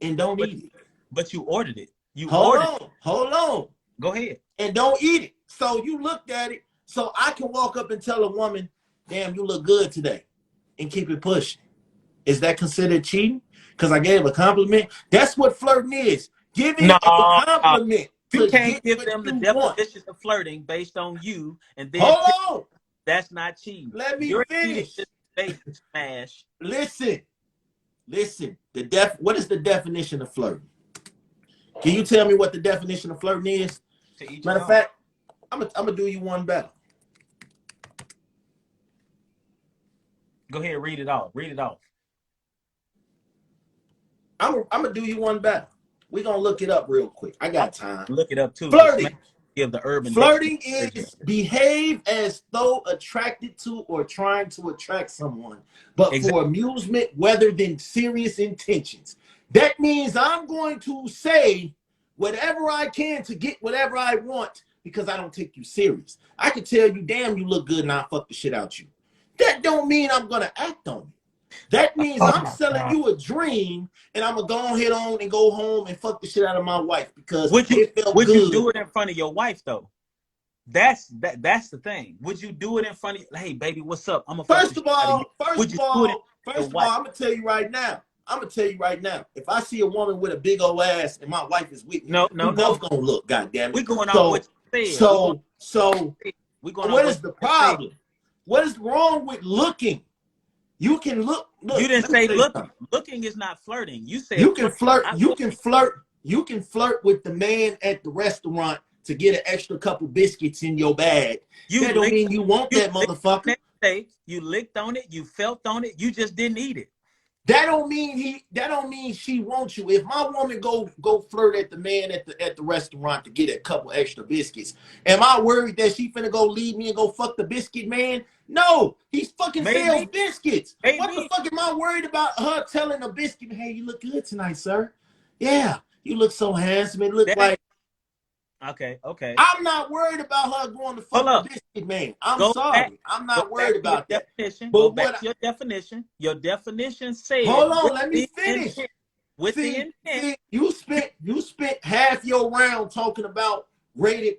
And don't But eat it. but you ordered it. You Hold ordered. on, hold on. Go ahead. And don't eat it. So you looked at it. So I can walk up and tell a woman, damn, you look good today, and keep it pushing. Is that considered cheating? Because I gave a compliment. That's what flirting is. Giving No, a compliment you to can't get give what them the you want. definition of flirting based on you, and then Hold on. that's not cheating. Let me You're cheating finish. to bait smash. Listen. What is the definition of flirting? Can you tell me what the definition of flirting is? To each Matter his of own. fact, I'm gonna do you one better. Go ahead, read it off. Read it off. I'm gonna do you one better. We're gonna look it up real quick. I got time. Look it up too. Flirting. Give the urban Flirting dictionary. is behave as though attracted to or trying to attract someone, but for amusement rather than serious intentions. That means I'm going to say whatever I can to get whatever I want because I don't take you serious. I can tell you, damn, you look good, and I'll fuck the shit out you. That don't mean I'm gonna act on it. That means I'm selling you a dream, and I'm gonna go ahead on and go home and fuck the shit out of my wife because it felt good. Would you do it in front of your wife though? That's the thing. Would you do it in front of? Hey, baby, what's up? I'm gonna. First of all, I'm gonna tell you right now. If I see a woman with a big old ass and my wife is with me, we both gonna look. Goddamn it. We're going off what you said. What is the problem? What is wrong with looking? You can look. You didn't say looking. Looking is not flirting. You said you can flirt. You can flirt. You can flirt with the man at the restaurant to get an extra couple biscuits in your bag. That don't mean you want that motherfucker. You licked on it. You felt on it. You just didn't eat it. That don't mean she wants you. If my woman go flirt at the man at the restaurant to get a couple extra biscuits, am I worried that she finna go leave me and go fuck the biscuit man? No, he's fucking sells biscuits. Maybe. What the fuck am I worried about her telling a biscuit, hey, you look good tonight, sir? Yeah, you look so handsome. It look like. Okay. I'm not worried about her going to fuck the biscuit man. I'm sorry. I'm not worried about that. Go back to your definition. Your definition said. Hold on, let me finish. With the intent. You spent half your round talking about rated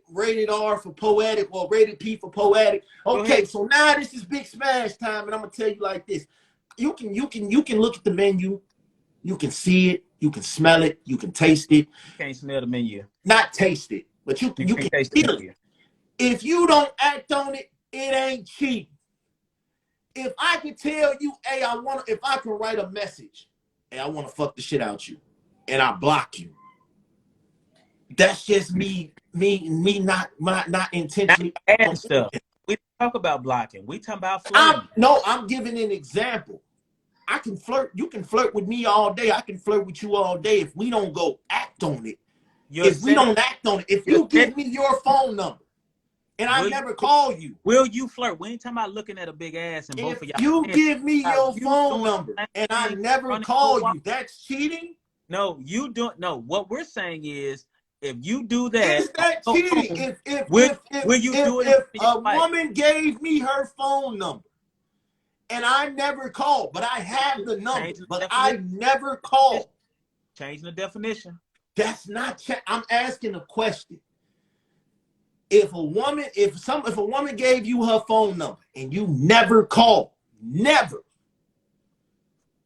R for poetic or rated P for poetic. Okay, so now this is big smash time, and I'm gonna tell you like this. You can look at the menu, you can see it, you can smell it, you can taste it. You can't smell the menu. Not taste it, but you can feel it. If you don't act on it, it ain't cheap. If I can tell you, hey, if I can write a message, hey, I want to fuck the shit out you, and I block you. That's just me not intentionally adding stuff. We talk about blocking. We talk about flirting. I'm giving an example. I can flirt. You can flirt with me all day. I can flirt with you all day. If we don't go act on it, if you give me your phone number and I never call you, will you flirt? We ain't talking about looking at a big ass and both of y'all. You give me your phone number and I never call you. That's cheating. No, you don't. No, what we're saying is, if you do that, is that cheating? If a woman gave me her phone number and I never called, but I have the number, but I never called. Changing the definition. That's not. I'm asking a question. If a woman gave you her phone number and you never called, never.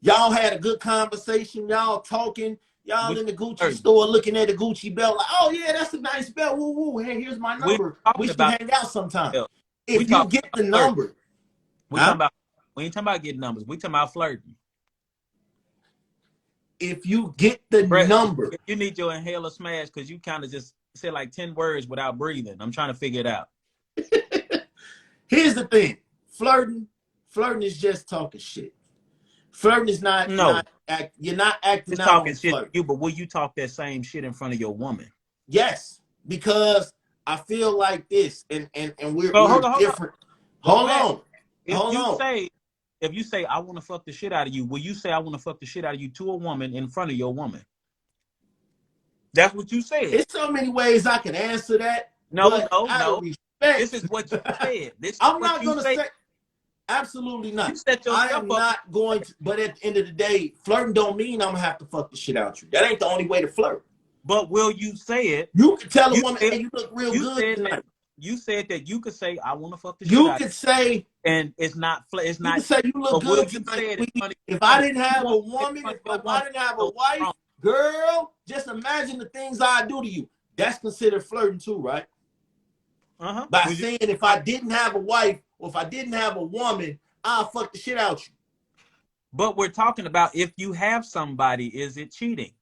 Y'all had a good conversation. Y'all talking. Y'all in the Gucci store looking at the Gucci belt. Like, oh yeah, that's a nice belt. Woo woo. Hey, here's my number. We should hang out sometime. If you get the number, we ain't talking about getting numbers. We talking about flirting. If you get the number, you need your inhaler smash because you kind of just said like 10 words without breathing. I'm trying to figure it out. Here's the thing: flirting is just talking shit. Flirting is not. You're not acting just out talking on shit flirt. to you, but will you talk that same shit in front of your woman? Yes, because I feel like this, and we're different. Hold on. if hold you on. say, if you say I want to fuck the shit out of you, will you say I want to fuck the shit out of you to a woman in front of your woman? That's what you said. It's so many ways I can answer that, No, but no, out no. of respect, This is what you said. This is I'm what not you gonna said. say absolutely You not. set I yourself am up. not going to, but at the end of the day, flirting don't mean I'm gonna have to fuck the shit out you. That ain't the only way to flirt. But will you say it? You can tell a You woman, said, hey, you look real you good said tonight. that you said that you could say I want to fuck the shit You out of could say, you, and it's you not. can say you look But will good you tonight, say it in sweetie. front of If your I woman? didn't You have a won't say it in woman, front if of your I woman. didn't have a So wife, wrong. girl, just imagine the things I do to you. That's considered flirting too, right? By Will you? saying if I didn't have a wife or if I didn't have a woman, I'll fuck the shit out you. But we're talking about if you have somebody, is it cheating?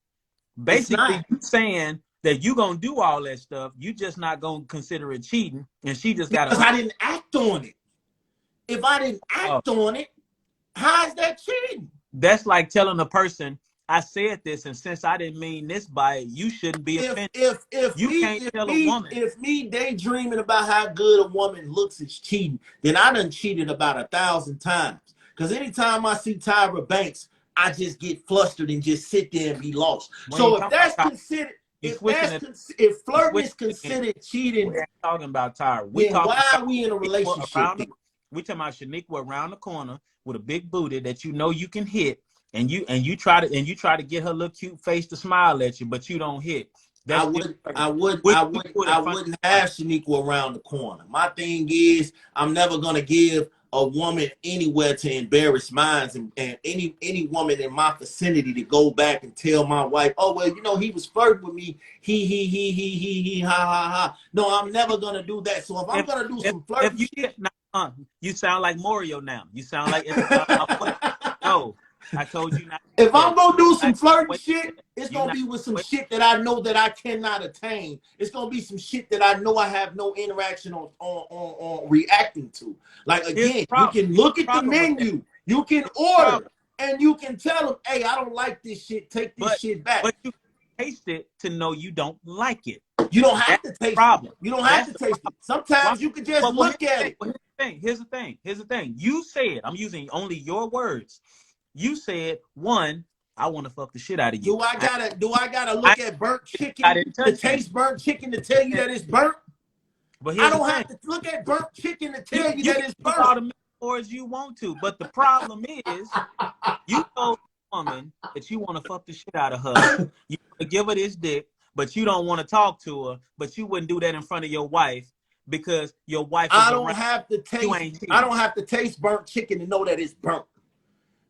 It's Basically, not. you saying that you gonna do all that stuff, you just not gonna consider it cheating, and she just got Because to. I didn't act on it. If I didn't act on it, how is that cheating? That's like telling a person, I said this, and since I didn't mean this by it, you shouldn't be If offended. if if You me can't if tell a me woman. if me daydreaming about how good a woman looks is cheating, then I done cheated about 1,000 times. Because anytime I see Tyra Banks, I just get flustered and just sit there and be lost. We So ain't if talking about that's Tyra. considered, You switching it. if You flirting switching is it again. considered We cheating, ain't talking about Tyra. We then talking why about are we in a Shaniqua relationship then? we talking about Shaniqua around the corner with a big booty that you know you can hit, and you try to get her little cute face to smile at you, but you don't hit. That's still flirting. Would you do it in I front of wouldn't your woman? have Shaniqua around the corner. My thing is, I'm never gonna give a woman anywhere to embarrass mine, and any woman in my vicinity to go back and tell my wife, oh well, you know he was flirting with me, he ha ha ha. No, I'm never gonna do that. So if I'm If gonna do if some if flirting you shit, get you sound like Moreo now. You sound like no. I told you not to if do that. I'm gonna do some Like, flirting wait, shit, it's you gonna not be with some wait. shit that I know that I cannot attain. It's gonna be some shit that I know I have no interaction on reacting to. Like Here's the again, you problem. can Here's look the at the problem with that. menu, you can Here's the problem. order, and you can tell them, hey, I don't like this shit, take this But shit back. but you taste it to know you don't like it. You don't have That's to the taste it. problem. You don't have That's to the taste it. problem. Why? Sometimes you can just Well, here's look at it. Here's the thing. Here's the thing. You said, I'm using only your words. You said, one, I want to fuck the shit out of you. Do I gotta I, look at burnt I chicken didn't to touch you. taste burnt chicken to tell you that it's burnt? But I here's the don't thing. have to look at burnt chicken to You, tell you you that can it's use burnt. all the metaphors you want to, but the problem is you told a woman that you want to fuck the shit out of her. You want to give her this dick, but you don't want to talk to her, but you wouldn't do that in front of your wife because your wife is I don't around. have to You taste. ain't I cheating. don't have to taste burnt chicken to know that it's burnt.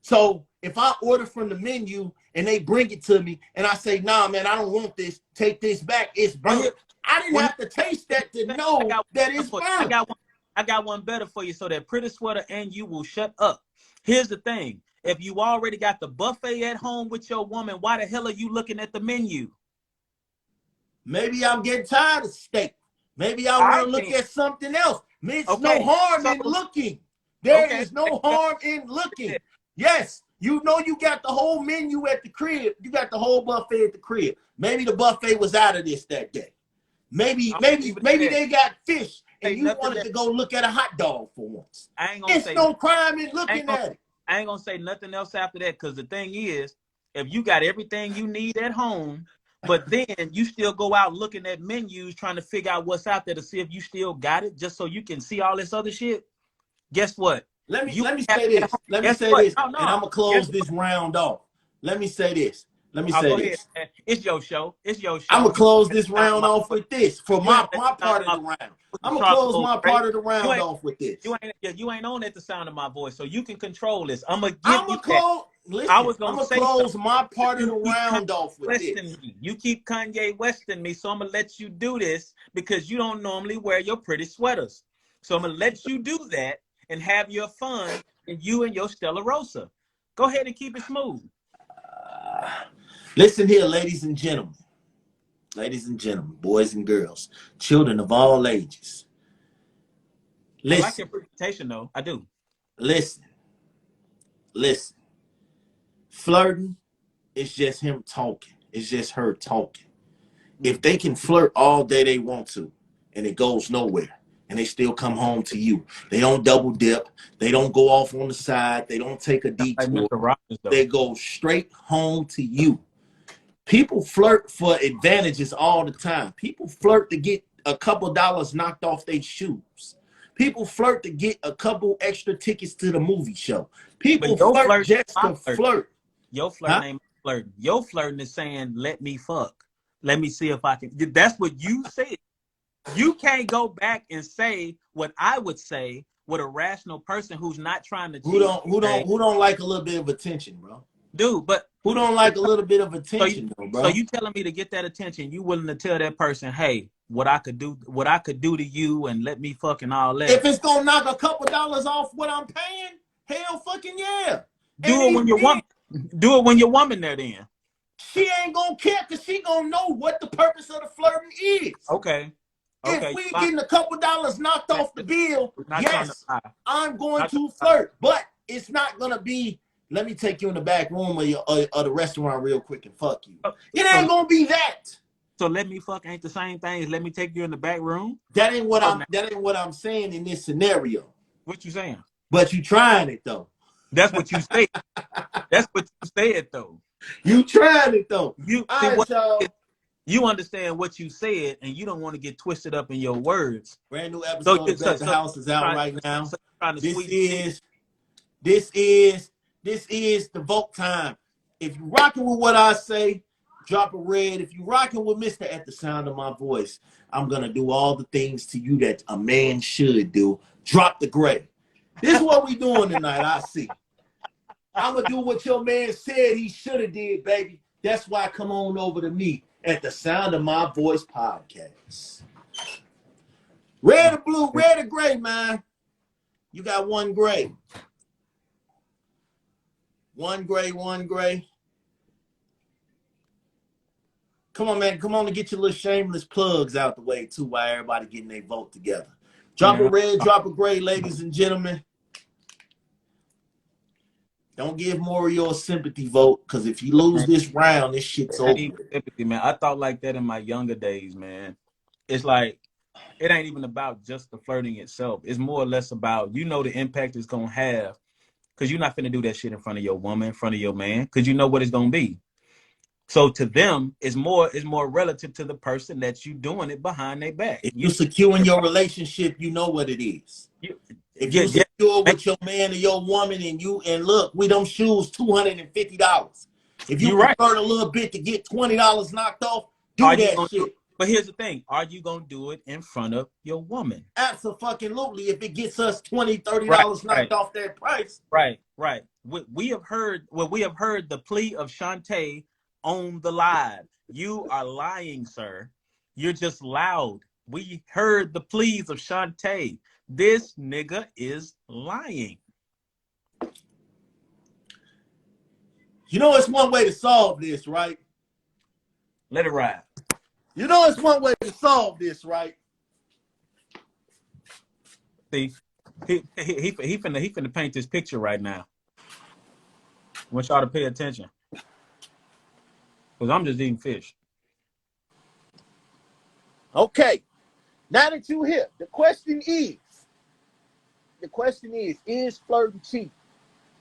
So if I order from the menu and they bring it to me and I say, nah, man, I don't want this. Take this back. It's Well, burnt. I didn't well, have to taste that to I know got that one it's for you. I burnt. got one. I got one better for you, so that pretty sweater and you will shut up. Here's the thing: if you already got the buffet at home with your woman, why the hell are you looking at the menu? Maybe I'm getting tired of steak. Maybe I All want right, to look then. at something else. It's no Okay. harm So in looking. There okay. is no harm in looking. Yes, you know you got the whole menu at the crib. You got the whole buffet at the crib. Maybe the buffet was out of this that day. Maybe, I'm gonna maybe, leave it at maybe that. they got fish and Say you nothing wanted that to go look at a hot dog for once. I ain't gonna It's say. no crime in I ain't looking gonna. at it. I ain't gonna say nothing else after that. Because the thing is, if you got everything you need at home, but then you still go out looking at menus trying to figure out what's out there to see if you still got it, just so you can see all this other shit. Guess what? Let me You let me have say it at this. home. Let me Guess say what? this, No, and no. I'm gonna Guess close what? this round off. Let me say this. Let me I'll say go ahead, this. man. It's your show. It's your I'm show. gonna You close ain't this let the sound of round my off voice. with this for You ain't my let my the sound part of of my the voice round. with the I'm gonna close charcoal my spray. part of the You round ain't. off with this. You ain't on at the sound of my voice, so you can control this. I'm gonna give I'm you gonna that. close. I Listen, was I'm gonna gonna say close something. my part of You the keep Kanye round off with Westing this. me. You keep Kanye Westing me, so I'm gonna let you do this because you don't normally wear your pretty sweaters. So I'm gonna let you do that and have your fun, and you and your Stella Rosa. Go ahead and keep it smooth. Listen here, ladies and gentlemen, boys and girls, children of all ages. I like Listen, your presentation, though. I do. listen, listen. Flirting is just him talking. It's just her talking. If Mm. they can flirt all day they want to, and it goes nowhere, and they still come home to you. They don't double dip. They don't go off on the side. They don't take a Like detour. Mr. Rogers, though. They go straight home to you. People flirt for advantages all the time. People flirt to get a couple dollars knocked off their shoes. People flirt to get a couple extra tickets to the movie show. People But your flirt flirt, just my to flirt. flirt. Your flirting ain't flirting. Your flirting is saying, let me fuck. Let me see if I can. That's what you said. You can't go back and say what I would say with a rational person who's not trying to cheat. Who don't like a little bit of attention, bro? Dude, but who don't like a little bit of attention, though, bro? So you telling me to get that attention, you willing to tell that person, hey, what I could do to you and let me fucking all that. If it's gonna knock a couple dollars off what I'm paying, hell fucking yeah. Do it when your woman there then. She ain't gonna care because she gonna know what the purpose of the flirting is. Okay. If we getting a couple dollars knocked off the bill, yes, I'm going to flirt. But it's not gonna be, let me take you in the back room of the restaurant real quick and fuck you. It ain't gonna be that. So let me fuck ain't the same thing as let me take you in the back room? That ain't what I'm saying in this scenario. What you saying? But you trying it though. That's what you said. That's what you said though. You trying it though. You understand what you said, and you don't want to get twisted up in your words. Brand new episode of Back the House is out right now. This is the vote time. If you rocking with what I say, drop a red. If you rocking with Mr. At the Sound of My Voice, I'm gonna do all the things to you that a man should do. Drop the gray. This is what we doing tonight. I see. I'm gonna do what your man said he should have did, baby. That's why come on over to me at the Sound of My Voice podcast. Red or blue, red or gray, man. You got one gray. One gray. Come on, man. Come on and get your little shameless plugs out the way, too, while everybody getting their vote together. Drop a red, drop a gray, ladies and gentlemen. Don't give Moreo a sympathy vote, because if you lose this round, this shit's over. Sympathy, man. I thought like that in my younger days, man. It's like, it ain't even about just the flirting itself. It's more or less about, the impact it's going to have, because you're not finna do that shit in front of your woman, in front of your man, because you know what it's going to be. So to them, it's more relative to the person that you doing it behind their back. If you secure in your relationship, you know what it is. If you secure with your man or your woman and look, we them shoes $250. If you prefer a little bit to get $20 knocked off, do that shit. But here's the thing. Are you going to do it in front of your woman? Absolutely. If it gets us $20, $30 knocked off that price. Right. We have heard the plea of Shantae on the live. You are lying, sir. You're just loud. We heard the pleas of Shantae. This nigga is lying. You know it's one way to solve this, right? Let it ride. You know it's one way to solve this, right? See, he finna paint this picture right now. I want y'all to pay attention. Because I'm just eating fish. Okay. Now that you're here, the question is flirting cheap?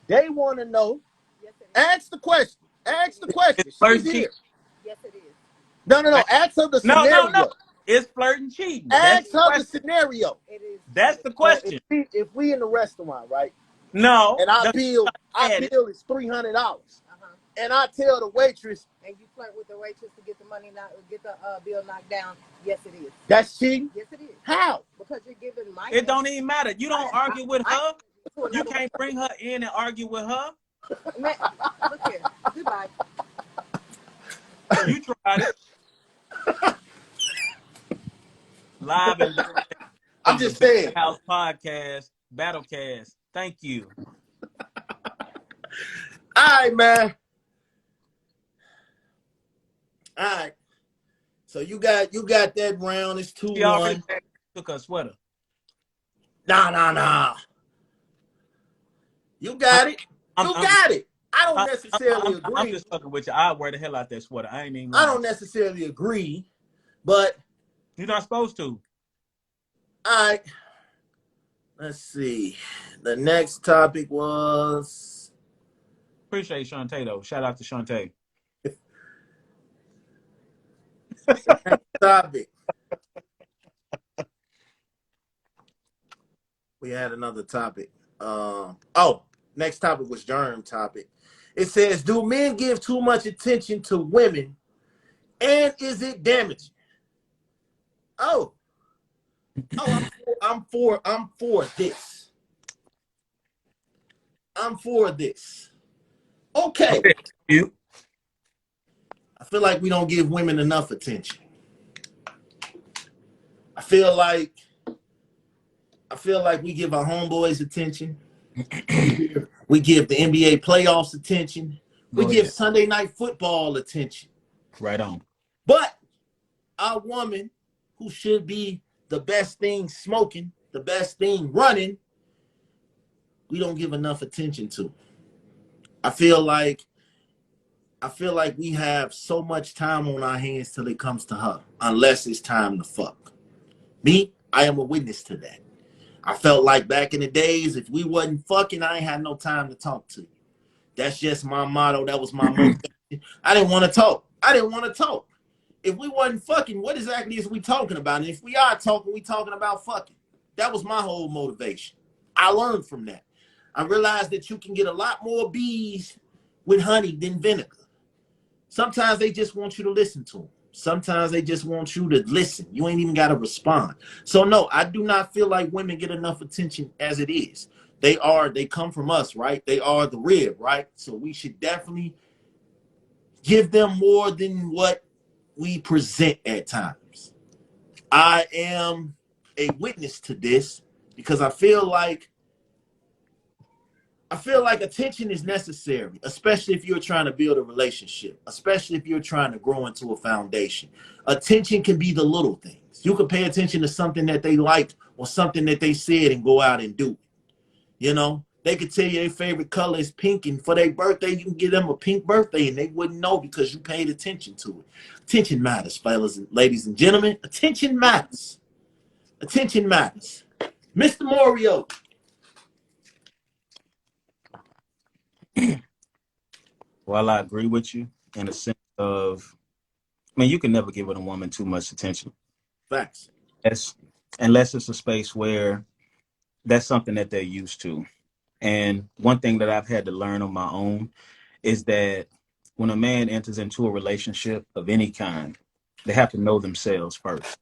They want to know. Yes, it is. Ask the question. Flirting cheap? Yes, it is. No. Ask her the scenario. No. It's flirting cheating. Ask her the scenario. It is. That's the question. If we in the restaurant, right? No. And our bill is $300. And I tell the waitress, and you flirt with the waitress to get the money get the bill knocked down. Yes, it is. That's cheating? Yes, it is. How? Because you're giving money. It don't even matter. You don't argue with her. You can't bring her in and argue with her. Man, look here. Goodbye. You tried it. Live and direct. I'm just saying. House podcast, Battlecast. Thank you. All right, man. All right. So you got that round. It's 2-1. Took her sweater. Nah. You got it. Got it. I don't necessarily agree. I'm just fucking with you. I wear the hell out that sweater. I ain't even. I don't necessarily agree, but you're not supposed to. All right. Let's see. The next topic was Appreciate Shantae though. Shout out to Shantae. the next topic. We had another topic. Next topic was germ topic. It says, do men give too much attention to women, and is it damaging? Oh, I'm for this. I'm for this. Okay. You I feel like we don't give women enough attention. I feel like we give our homeboys attention. We give the NBA playoffs attention. We go give ahead. Sunday night football attention. Right on. But our woman, who should be the best thing smoking, the best thing running, we don't give enough attention to. I feel like we have so much time on our hands till it comes to her, unless it's time to fuck. Me, I am a witness to that. I felt like back in the days, if we wasn't fucking, I ain't had no time to talk to you. That's just my motto. That was my motivation. I didn't want to talk. If we wasn't fucking, what exactly is we talking about? And if we are talking, we talking about fucking. That was my whole motivation. I learned from that. I realized that you can get a lot more bees with honey than vinegar. Sometimes they just want you to listen to them. Sometimes they just want you to listen. You ain't even got to respond. So no, I do not feel like women get enough attention as it is. They come from us, right? They are the rib, right? So we should definitely give them more than what we present at times. I am a witness to this because I feel like attention is necessary, especially if you're trying to build a relationship, especially if you're trying to grow into a foundation. Attention can be the little things. You can pay attention to something that they liked or something that they said and go out and do it. You know, they could tell you their favorite color is pink, and for their birthday, you can give them a pink birthday, and they wouldn't know because you paid attention to it. Attention matters, fellas and ladies and gentlemen. Attention matters. Attention matters. Mr. Moreo. Well, I agree with you in the sense of, I mean, you can never give a woman too much attention. Facts. Unless it's a space where that's something that they're used to. And one thing that I've had to learn on my own is that when a man enters into a relationship of any kind, they have to know themselves first.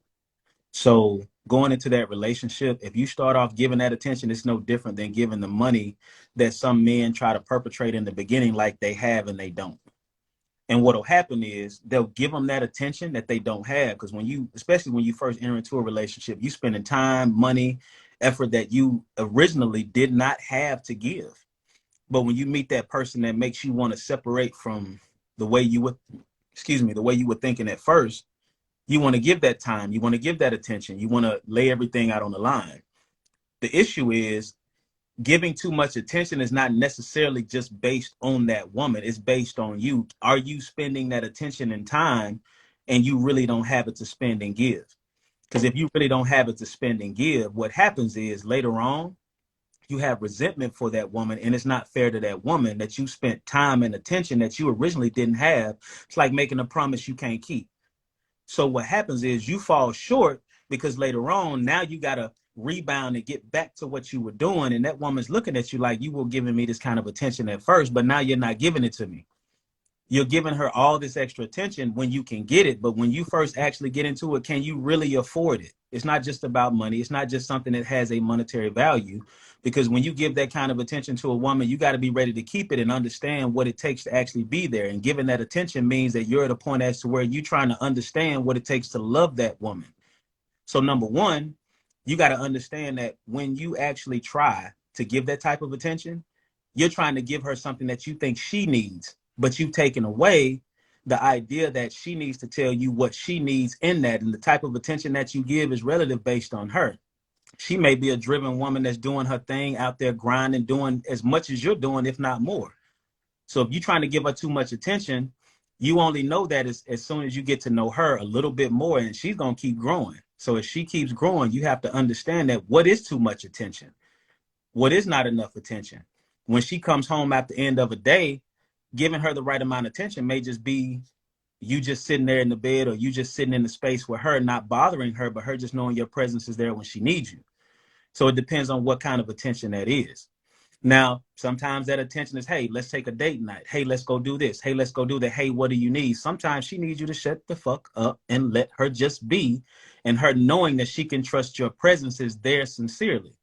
So going into that relationship, if you start off giving that attention, it's no different than giving the money that some men try to perpetrate in the beginning like they have and they don't. And what'll happen is they'll give them that attention that they don't have. Because especially when you first enter into a relationship, you spending time, money, effort that you originally did not have to give. But when you meet that person that makes you want to separate from the way you were thinking at first, you want to give that time, you want to give that attention, you want to lay everything out on the line. The issue is giving too much attention is not necessarily just based on that woman. It's based on you. Are you spending that attention and time and you really don't have it to spend and give? Because if you really don't have it to spend and give, what happens is later on, you have resentment for that woman, and it's not fair to that woman that you spent time and attention that you originally didn't have. It's like making a promise you can't keep. So what happens is you fall short because later on, now you got to rebound and get back to what you were doing. And that woman's looking at you like you were giving me this kind of attention at first, but now you're not giving it to me. You're giving her all this extra attention when you can get it. But when you first actually get into it, can you really afford it? It's not just about money. It's not just something that has a monetary value, because when you give that kind of attention to a woman, you got to be ready to keep it and understand what it takes to actually be there. And giving that attention means that you're at a point as to where you're trying to understand what it takes to love that woman. So number one, you got to understand that when you actually try to give that type of attention, you're trying to give her something that you think she needs, but you've taken away the idea that she needs to tell you what she needs in that. And the type of attention that you give is relative based on her. She may be a driven woman that's doing her thing out there, grinding, doing as much as you're doing, if not more. So if you're trying to give her too much attention, you only know that as soon as you get to know her a little bit more, and she's going to keep growing. So if she keeps growing, you have to understand that what is too much attention? What is not enough attention? When she comes home at the end of a day, giving her the right amount of attention may just be you just sitting there in the bed, or you just sitting in the space with her, not bothering her, but her just knowing your presence is there when she needs you. So it depends on what kind of attention that is. Now, sometimes that attention is, hey, let's take a date night. Hey, let's go do this. Hey, let's go do that. Hey, what do you need? Sometimes she needs you to shut the fuck up and let her just be, and her knowing that she can trust your presence is there sincerely.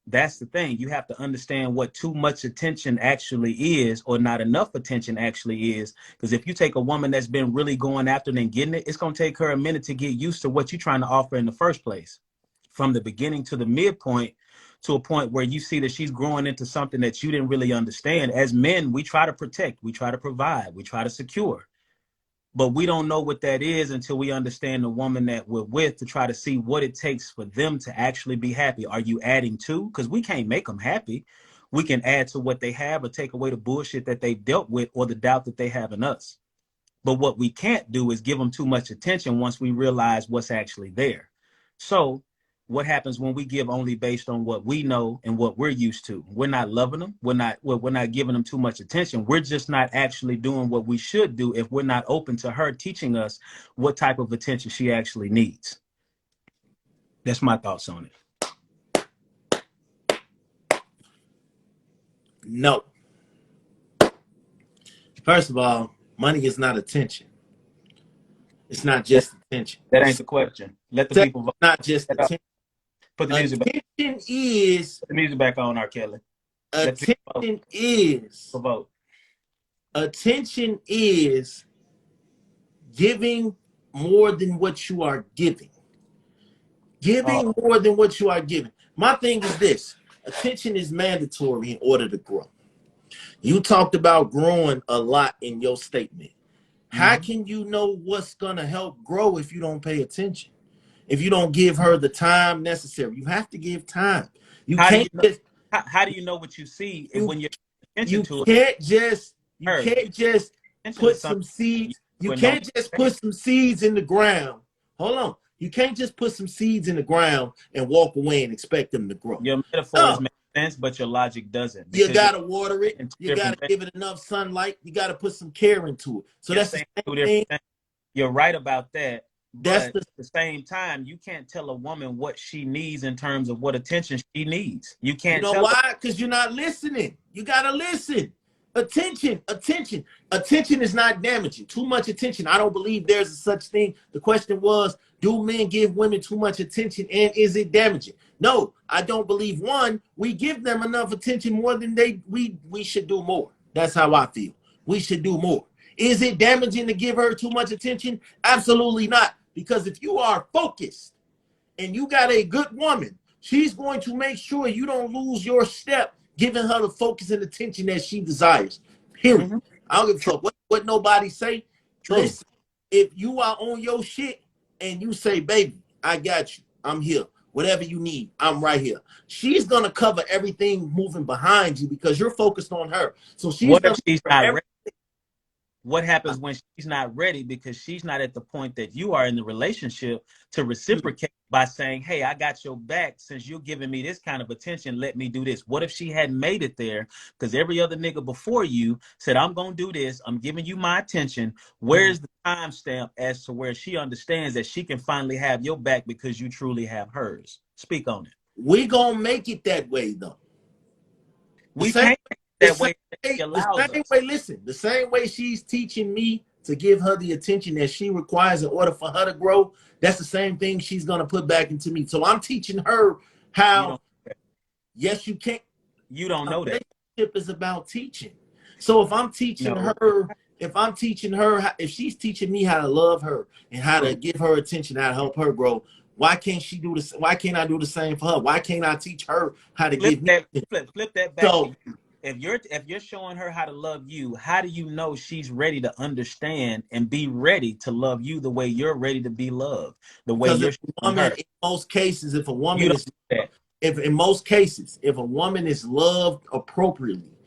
That's the thing. You have to understand what too much attention actually is, or not enough attention actually is. Because if you take a woman that's been really going after it and getting it, it's going to take her a minute to get used to what you're trying to offer in the first place. From the beginning to the midpoint, to a point where you see that she's growing into something that you didn't really understand. As men, we try to protect, we try to provide, we try to secure. But we don't know what that is until we understand the woman that we're with, to try to see what it takes for them to actually be happy. Are you adding to? Because we can't make them happy. We can add to what they have, or take away the bullshit that they've dealt with, or the doubt that they have in us. But what we can't do is give them too much attention once we realize what's actually there. So what happens when we give only based on what we know and what we're used to? We're not loving them. We're not giving them too much attention. We're just not actually doing what we should do if we're not open to her teaching us what type of attention she actually needs. That's my thoughts on it. No. First of all, money is not attention. It's not just attention. That ain't the question. Let the people vote. Not just attention. Put the music back. Attention is. Put the music back on, R. Kelly. Attention is. Vote. Attention is giving more than what you are giving. Giving more than what you are giving. My thing is this: attention is mandatory in order to grow. You talked about growing a lot in your statement. How can you know what's gonna help grow if you don't pay attention? If you don't give her the time necessary? You have to give time. How do you know what you see when you're attention to it? You can't just put some seeds. You can't just put some seeds in the ground. Hold on. You can't just put some seeds in the ground and walk away and expect them to grow. Your metaphors make sense, but your logic doesn't. You gotta water it. You gotta give it enough sunlight. You gotta put some care into it. So that's the same thing. You're right about that. But at the same time, you can't tell a woman what she needs in terms of what attention she needs. You can't. You know why? Because you're not listening. You gotta listen. Attention is not damaging. Too much attention, I don't believe there's a such thing. The question was, do men give women too much attention, and is it damaging? No, I don't believe. One, we give them enough attention more than we should do more. That's how I feel. We should do more. Is it damaging to give her too much attention? Absolutely not. Because if you are focused and you got a good woman, she's going to make sure you don't lose your step, giving her the focus and attention that she desires. Period. I don't give a fuck what nobody say. Listen, if you are on your shit and you say, baby, I got you. I'm here. Whatever you need, I'm right here. She's going to cover everything moving behind you because you're focused on her. So she's going to cover everything. What happens when she's not ready because she's not at the point that you are in the relationship to reciprocate by saying, hey, I got your back. Since you're giving me this kind of attention, let me do this. What if she hadn't made it there? Because every other nigga before you said, I'm going to do this. I'm giving you my attention. Where's the timestamp as to where she understands that she can finally have your back because you truly have hers? Speak on it. We going to make it that way, though. We can't. The same way she's teaching me to give her the attention that she requires in order for her to grow, that's the same thing she's going to put back into me. So I'm teaching her how. Yes, you can't. You don't know that. Relationship is about teaching. So if I'm teaching her, if she's teaching me how to love her and how to give her attention, how to help her grow, why can't she do this? Why can't I do the same for her? Why can't I teach her how to give me? Flip that back. So, if you're showing her how to love you, how do you know she's ready to understand and be ready to love you the way you're ready to be loved? The way you're showing her. In most cases, if a woman is loved appropriately,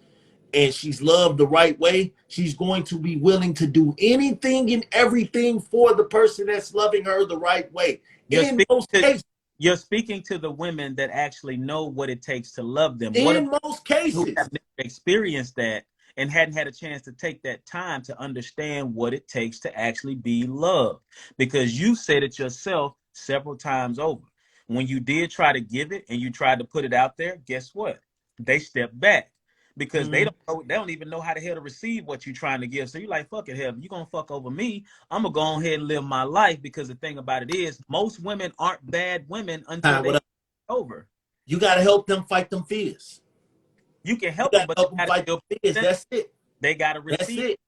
and she's loved the right way, she's going to be willing to do anything and everything for the person that's loving her the right way. You're In speaking most to cases. you're speaking to the women that actually know what it takes to love them. What In about most who cases. have never experienced that and hadn't had a chance to take that time to understand what it takes to actually be loved? Because you said it yourself several times over. When you did try to give it and you tried to put it out there, guess what? They stepped back because they don't even know how the hell to receive what you're trying to give. So you're like, fuck it, hell, you gonna fuck over me. I'm gonna go ahead and live my life, because the thing about it is most women aren't bad women until they over. You got to help them fight them fears. You can You help got them, to but help them fight them fears. That's it. they gotta That's receive. it.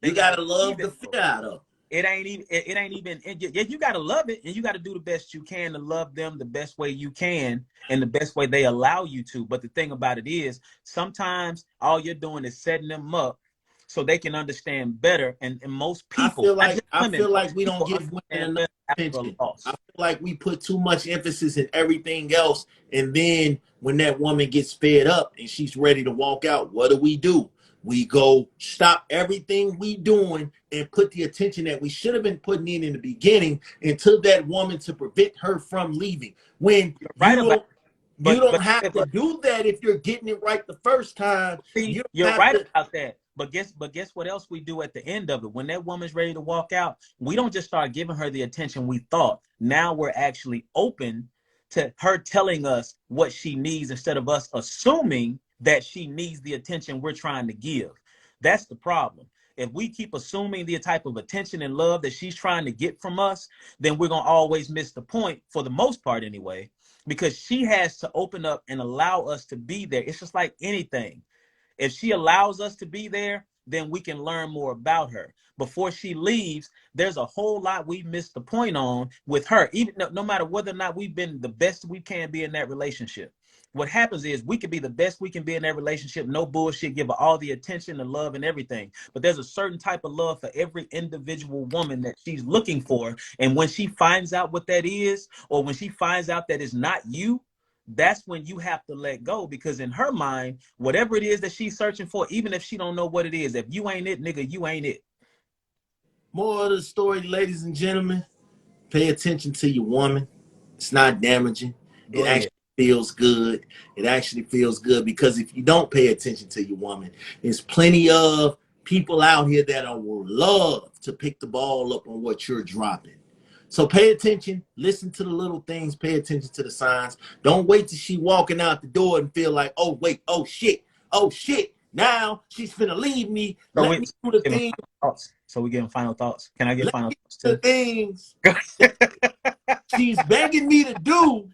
They You got gotta to receive love the that fear love. out of them. It ain't even. Yeah, you gotta love it, and you gotta do the best you can to love them the best way you can, and the best way they allow you to. But the thing about it is, sometimes all you're doing is setting them up so they can understand better. And most people, not just I women, feel like most we don't people give women understand enough better after a attention. I loss. feel like we put too much emphasis in everything else, and then when that woman gets fed up and she's ready to walk out, what do? We go stop everything we doing and put the attention that we should have been putting in the beginning into that woman to prevent her from leaving. When You're right you about don't you don't but have to do that if you're getting it right the first time. see, You don't you're have right to. about that. But guess what else we do at the end of it? When that woman's ready to walk out, we don't just start giving her the attention we thought. Now we're actually open to her telling us what she needs instead of us assuming that she needs the attention we're trying to give. That's the problem. If we keep assuming the type of attention and love that she's trying to get from us, then we're going to always miss the point, for the most part anyway, because she has to open up and allow us to be there. It's just like anything. If she allows us to be there, then we can learn more about her. Before she leaves, there's a whole lot we missed the point on with her, even no matter whether or not we've been the best we can be in that relationship. What happens is we can be the best we can be in that relationship, no bullshit, give her all the attention and love and everything. But there's a certain type of love for every individual woman that she's looking for. And when she finds out what that is, or when she finds out that it's not you, that's when you have to let go, because in her mind, whatever it is that she's searching for, even if she don't know what it is, if you ain't it, nigga, you ain't it. More of the story, ladies and gentlemen, pay attention to your woman. It's not damaging. Go It ahead. actually feels good. It actually feels good, because if you don't pay attention to your woman, there's plenty of people out here that will love to pick the ball up on what you're dropping. So pay attention, listen to the little things, pay attention to the signs. Don't wait till she walking out the door and feel like, oh wait, oh shit. Now she's finna leave me. So Let we me do the giving thing. final thoughts. So we giving final thoughts. Can I get Let final me thoughts do the too? things she's begging me to do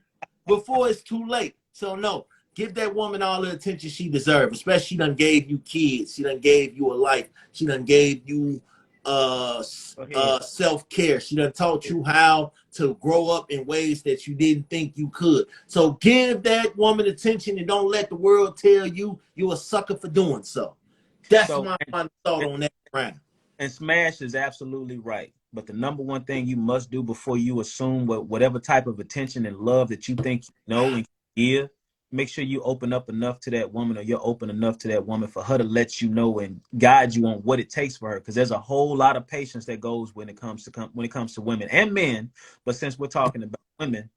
before it's too late. So no, give that woman all the attention she deserves. Especially she done gave you kids. She done gave you a life. She done gave you Go ahead. self-care. She done taught you how to grow up in ways that you didn't think you could. So give that woman attention and don't let the world tell you you're a sucker for doing so. That's So my final thought on that round. and Smash is absolutely right. But the number one thing you must do before you assume whatever type of attention and love that you think you know and give, make sure you open up enough to that woman, or you're open enough to that woman for her to let you know and guide you on what it takes for her. Because there's a whole lot of patience that goes when it comes to women and men. But since we're talking about women,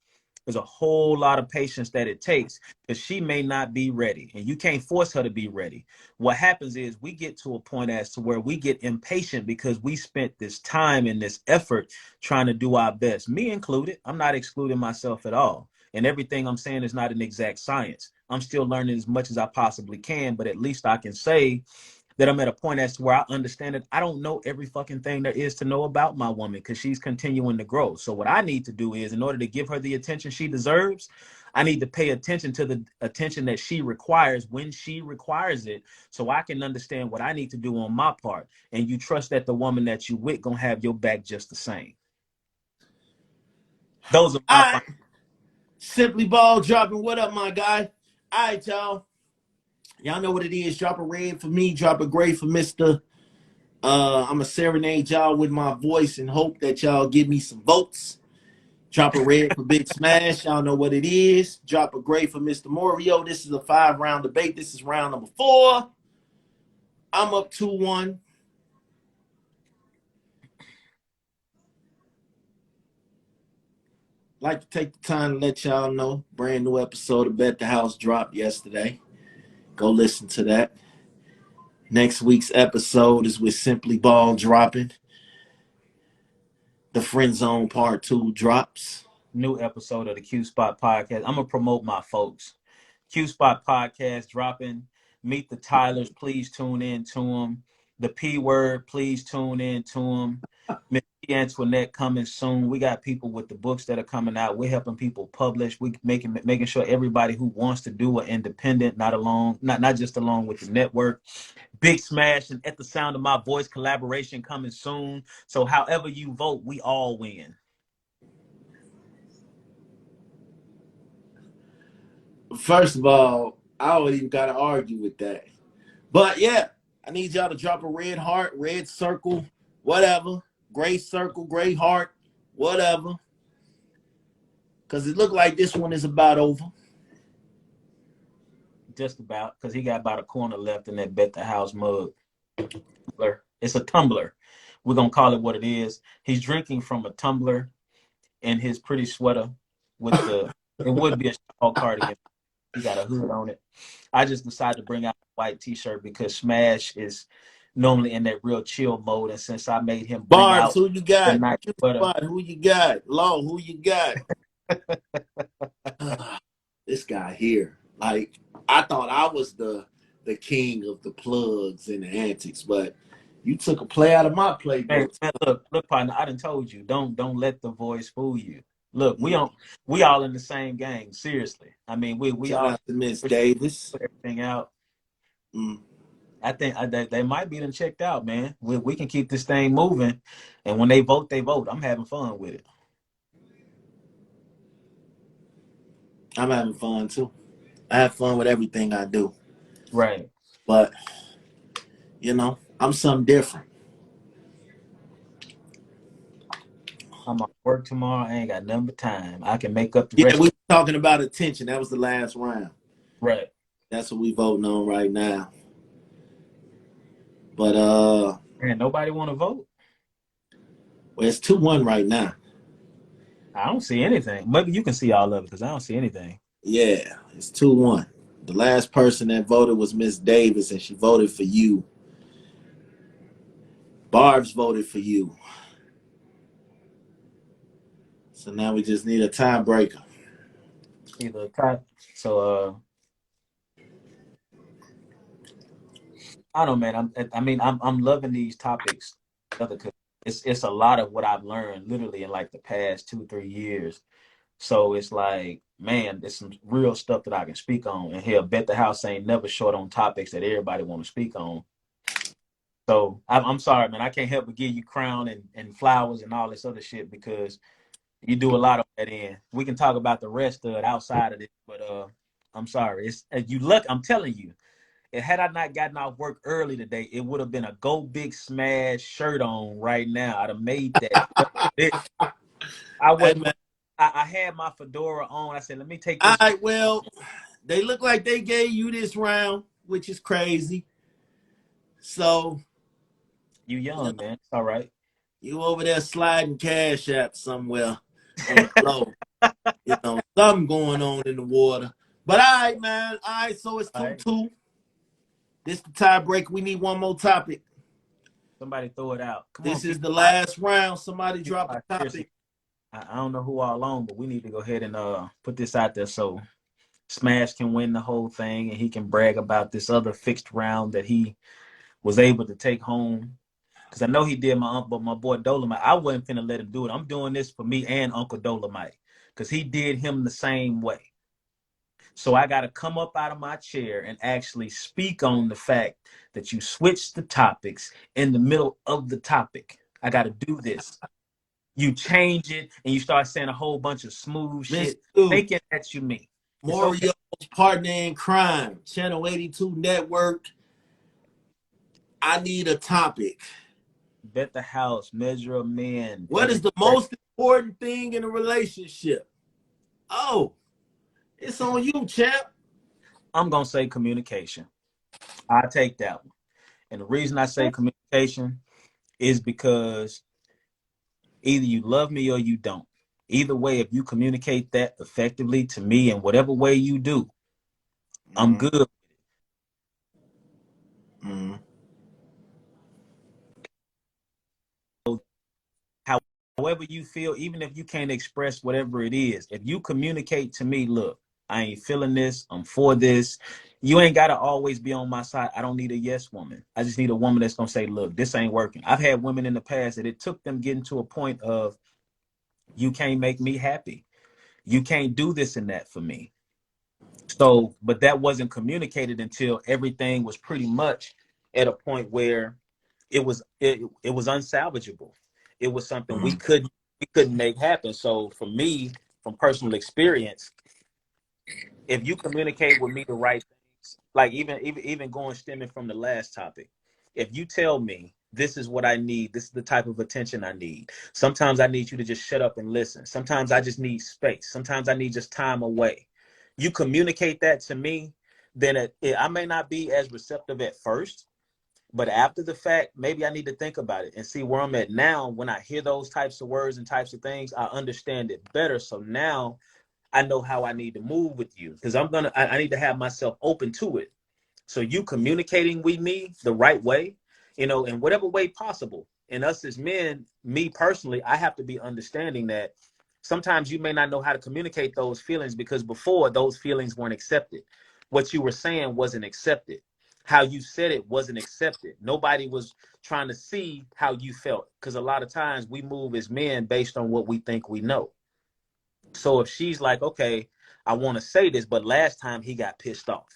there's a whole lot of patience that it takes, because she may not be ready and you can't force her to be ready. What happens is we get to a point as to where we get impatient because we spent this time and this effort trying to do our best, me included. I'm not excluding myself at all. And everything I'm saying is not an exact science. I'm still learning as much as I possibly can, but at least I can say that I'm at a point as to where I understand that I don't know every fucking thing there is to know about my woman, because she's continuing to grow. So what I need to do is, in order to give her the attention she deserves, I need to pay attention to the attention that she requires when she requires it, so I can understand what I need to do on my part. And you trust that the woman that you with gonna have your back just the same. Those are All my right. final. Simply ball dropping. What up, my guy? All right, y'all. Y'all know what it is. Drop a red for me. Drop a gray for Mr. I'm a serenade y'all with my voice and hope that y'all give me some votes. Drop a red for Big Smash. Y'all know what it is. Drop a gray for Mr. Moreo. This is a 5-round debate. This is round number 4. I'm up 2-1. Like to take the time to let y'all know, brand new episode of Bet the House dropped yesterday. Go listen to that. Next week's episode is with Simply Ball dropping. The Friend Zone Part 2 drops. New episode of the Q Spot Podcast. I'm gonna promote my folks. Q Spot Podcast dropping. Meet the Tylers. Please tune in to them. The P Word. Please tune in to them. Miss Antoinette coming soon. We got people with the books that are coming out. We're helping people publish. We making sure everybody who wants to do an independent, not just along with the network. Big Smash and At the Sound of My Voice collaboration coming soon. So however you vote, we all win. First of all, I don't even got to argue with that. But yeah, I need y'all to drop a red heart, red circle, whatever. Gray circle, gray heart, whatever. Because it looked like this one is about over. Just about, because he got about a corner left in that Bet the House mug. It's a tumbler. We're going to call it what it is. He's drinking from a tumbler in his pretty sweater with the, it would be a shawl cardigan. He got a hood on it. I just decided to bring out a white t-shirt because Smash is normally in that real chill mode. And since I made him bring Barbs, out who you got? the night sweater. Who you got? Law, who you got? This guy here. Like, I thought I was the king of the plugs and the antics, but you took a play out of my playbook. Man, look, partner, I done told you, don't let the voice fool you. Look, we all in the same gang. Seriously. I mean, we Shout all out to Miss Davis. put everything out. Mm. I think they might be done checked out, man. We can keep this thing moving, and when they vote, they vote. I'm having fun with it. I'm having fun too. I have fun with everything I do. Right. But, you know, I'm something different. I'm off work tomorrow. I ain't got nothing but time. I can make up the Yeah, rest. we were talking about attention. That was the last round. Right. That's what we voting on right now. But Man, nobody want to vote. well, it's 2-1 right now. I don't see anything. Maybe you can see all of it because I don't see anything. Yeah, it's 2-1. The last person that voted was Miss Davis, and she voted for you. Barb's voted for you. So now we just need a tiebreaker. Either cut. So I don't know, man. I'm loving these topics because it's a lot of what I've learned literally in like the past 2-3 years. So it's like, man, there's some real stuff that I can speak on. And hell, Bet the House ain't never short on topics that everybody want to speak on. So I'm sorry, man. I can't help but give you crown and flowers and all this other shit because you do a lot of that in. We can talk about the rest of it outside of it, but I'm sorry. It's you look. I'm telling you, had I not gotten off work early today, it would have been a Go Big Smash shirt on right now. I'd have made that. I Hey, wasn't. man. I had my fedora on. I said, let me take All this. right, well, they look like they gave you this round, which is crazy. So You young, man. It's all right. you over there sliding cash app somewhere on the low. You know, something going on in the water. But all right, man. All right, so it's 2-2. This the tiebreaker. We need one more topic. Somebody throw it out. Come This on, is people. the last round. Somebody drop a Seriously, topic. I don't know who all on, but we need to go ahead and put this out there so Smash can win the whole thing and he can brag about this other fixed round that he was able to take home. Because I know he did my boy Dolomite. I wasn't finna let him do it. I'm doing this for me and Uncle Dolomite because he did him the same way. So I got to come up out of my chair and actually speak on the fact that you switched the topics in the middle of the topic. I got to do this. You change it and you start saying a whole bunch of smooth shit, thinking that you mean. Moreo's partner in crime, Channel 82 Network. I need a topic. Bet the House, measure of men. What is the most important thing in a relationship? Oh, it's on you, champ. I'm going to say communication. I take that one. And the reason I say communication is because either you love me or you don't. Either way, if you communicate that effectively to me in whatever way you do, I'm good. Mm-hmm. However you feel, even if you can't express whatever it is, if you communicate to me, look, I ain't feeling this, I'm for this. You ain't got to always be on my side. I don't need a yes woman. I just need a woman that's going to say, look, this ain't working. I've had women in the past that it took them getting to a point of, you can't make me happy. You can't do this and that for me. So, but that wasn't communicated until everything was pretty much at a point where it was unsalvageable. It was something Mm-hmm. we couldn't make happen. So for me, from personal experience, if you communicate with me the right things, like even going stemming from the last topic, if you tell me this is what I need, this is the type of attention I need. Sometimes I need you to just shut up and listen. Sometimes I just need space. Sometimes I need just time away. You communicate that to me, then I may not be as receptive at first, but after the fact, maybe I need to think about it and see where I'm at now. When I hear those types of words and types of things, I understand it better. So now I know how I need to move with you, because I need to have myself open to it. So you communicating with me the right way, in whatever way possible. And us as men, me personally, I have to be understanding that sometimes you may not know how to communicate those feelings because before those feelings weren't accepted. What you were saying wasn't accepted. How you said it wasn't accepted. Nobody was trying to see how you felt, because a lot of times we move as men based on what we think we know. So if she's like, okay, I want to say this, but last time he got pissed off.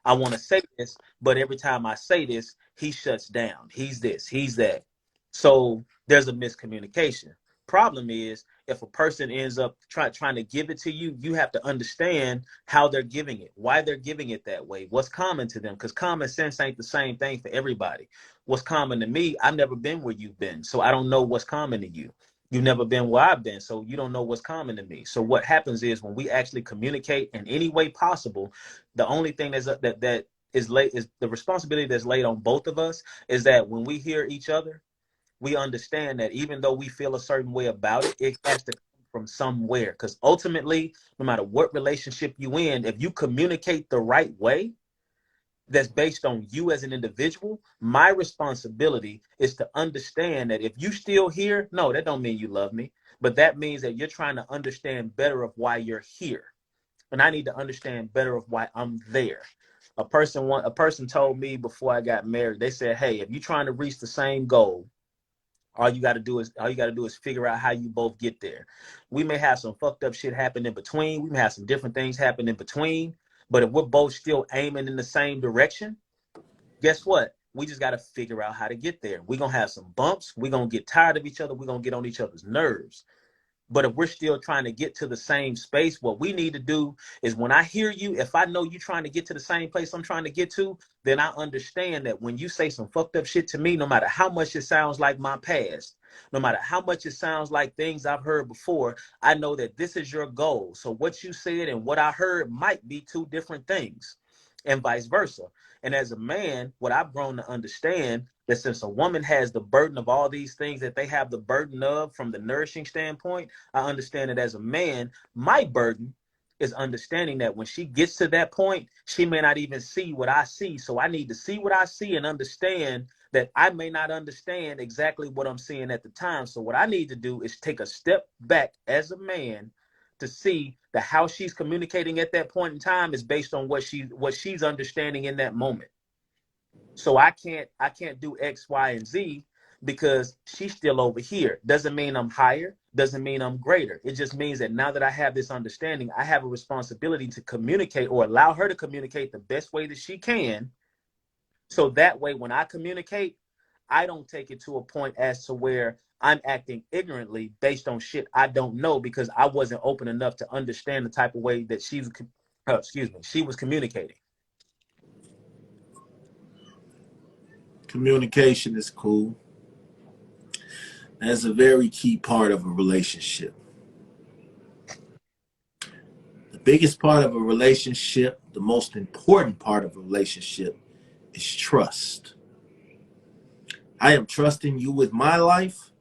I want to say this, but every time I say this, he shuts down. He's this, he's that. So there's a miscommunication. Problem is, if a person ends up trying to give it to you, you have to understand how they're giving it, why they're giving it that way, what's common to them, because common sense ain't the same thing for everybody. What's common to me, I've never been where you've been, so I don't know what's common to you. You've never been where I've been, so you don't know what's common to me. So what happens is when we actually communicate in any way possible, the only thing that is late is the responsibility that's laid on both of us is that when we hear each other, we understand that even though we feel a certain way about it, it has to come from somewhere. Because ultimately, no matter what relationship you in, if you communicate the right way, that's based on you as an individual, my responsibility is to understand that if you still here, no, that don't mean you love me, but that means that you're trying to understand better of why you're here. And I need to understand better of why I'm there. A person told me before I got married, they said, hey, if you're trying to reach the same goal, all you got to do is figure out how you both get there. We may have some fucked up shit happen in between. We may have some different things happen in between, but if we're both still aiming in the same direction, guess what? We just got to figure out how to get there. We're going to have some bumps. We're going to get tired of each other. We're going to get on each other's nerves. But if we're still trying to get to the same space, what we need to do is when I hear you, if I know you're trying to get to the same place I'm trying to get to, then I understand that when you say some fucked up shit to me, no matter how much it sounds like my past, no matter how much it sounds like things I've heard before, I know that this is your goal. So what you said and what I heard might be two different things, and vice versa. And as a man, what I've grown to understand that since a woman has the burden of all these things that they have the burden of from the nourishing standpoint, I understand that as a man, my burden is understanding that when she gets to that point, she may not even see what I see. So I need to see what I see and understand that I may not understand exactly what I'm seeing at the time. So what I need to do is take a step back as a man to see that how she's communicating at that point in time is based on what she's understanding in that moment. So I can't do X, Y, and Z because she's still over here. Doesn't mean I'm higher, doesn't mean I'm greater. It just means that now that I have this understanding, I have a responsibility to communicate or allow her to communicate the best way that she can. So that way, when I communicate, I don't take it to a point as to where I'm acting ignorantly based on shit I don't know because I wasn't open enough to understand the type of way that she was communicating. Communication is cool. That's a very key part of a relationship. The biggest part of a relationship, the most important part of a relationship is trust. I am trusting you with my life.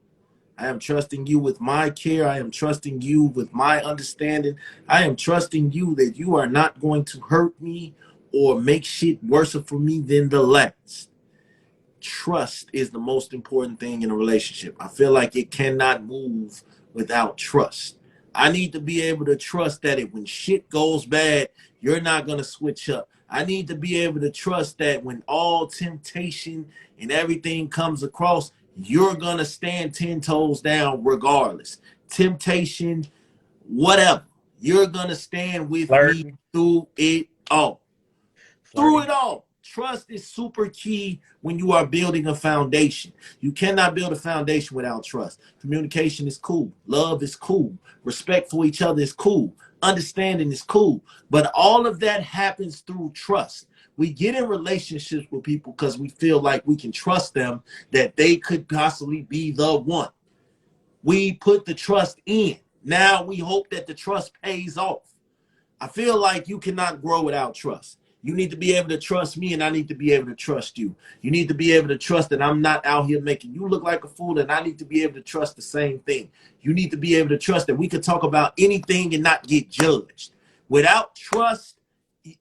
I am trusting you with my care. I am trusting you with my understanding. I am trusting you that you are not going to hurt me or make shit worse for me than the last. Trust is the most important thing in a relationship. I feel like it cannot move without trust. I need to be able to trust that when shit goes bad, you're not going to switch up. I need to be able to trust that when all temptation and everything comes across, you're going to stand 10 toes down regardless. Temptation, whatever. You're going to stand with me Flirting, through it all. Through flirting. it all. Trust is super key when you are building a foundation. You cannot build a foundation without trust. Communication is cool. Love is cool. Respect for each other is cool. Understanding is cool. But all of that happens through trust. We get in relationships with people because we feel like we can trust them, that they could possibly be the one. We put the trust in. Now we hope that the trust pays off. I feel like you cannot grow without trust. You need to be able to trust me, and I need to be able to trust you. You need to be able to trust that I'm not out here making you look like a fool, and I need to be able to trust the same thing. You need to be able to trust that we can talk about anything and not get judged. Without trust,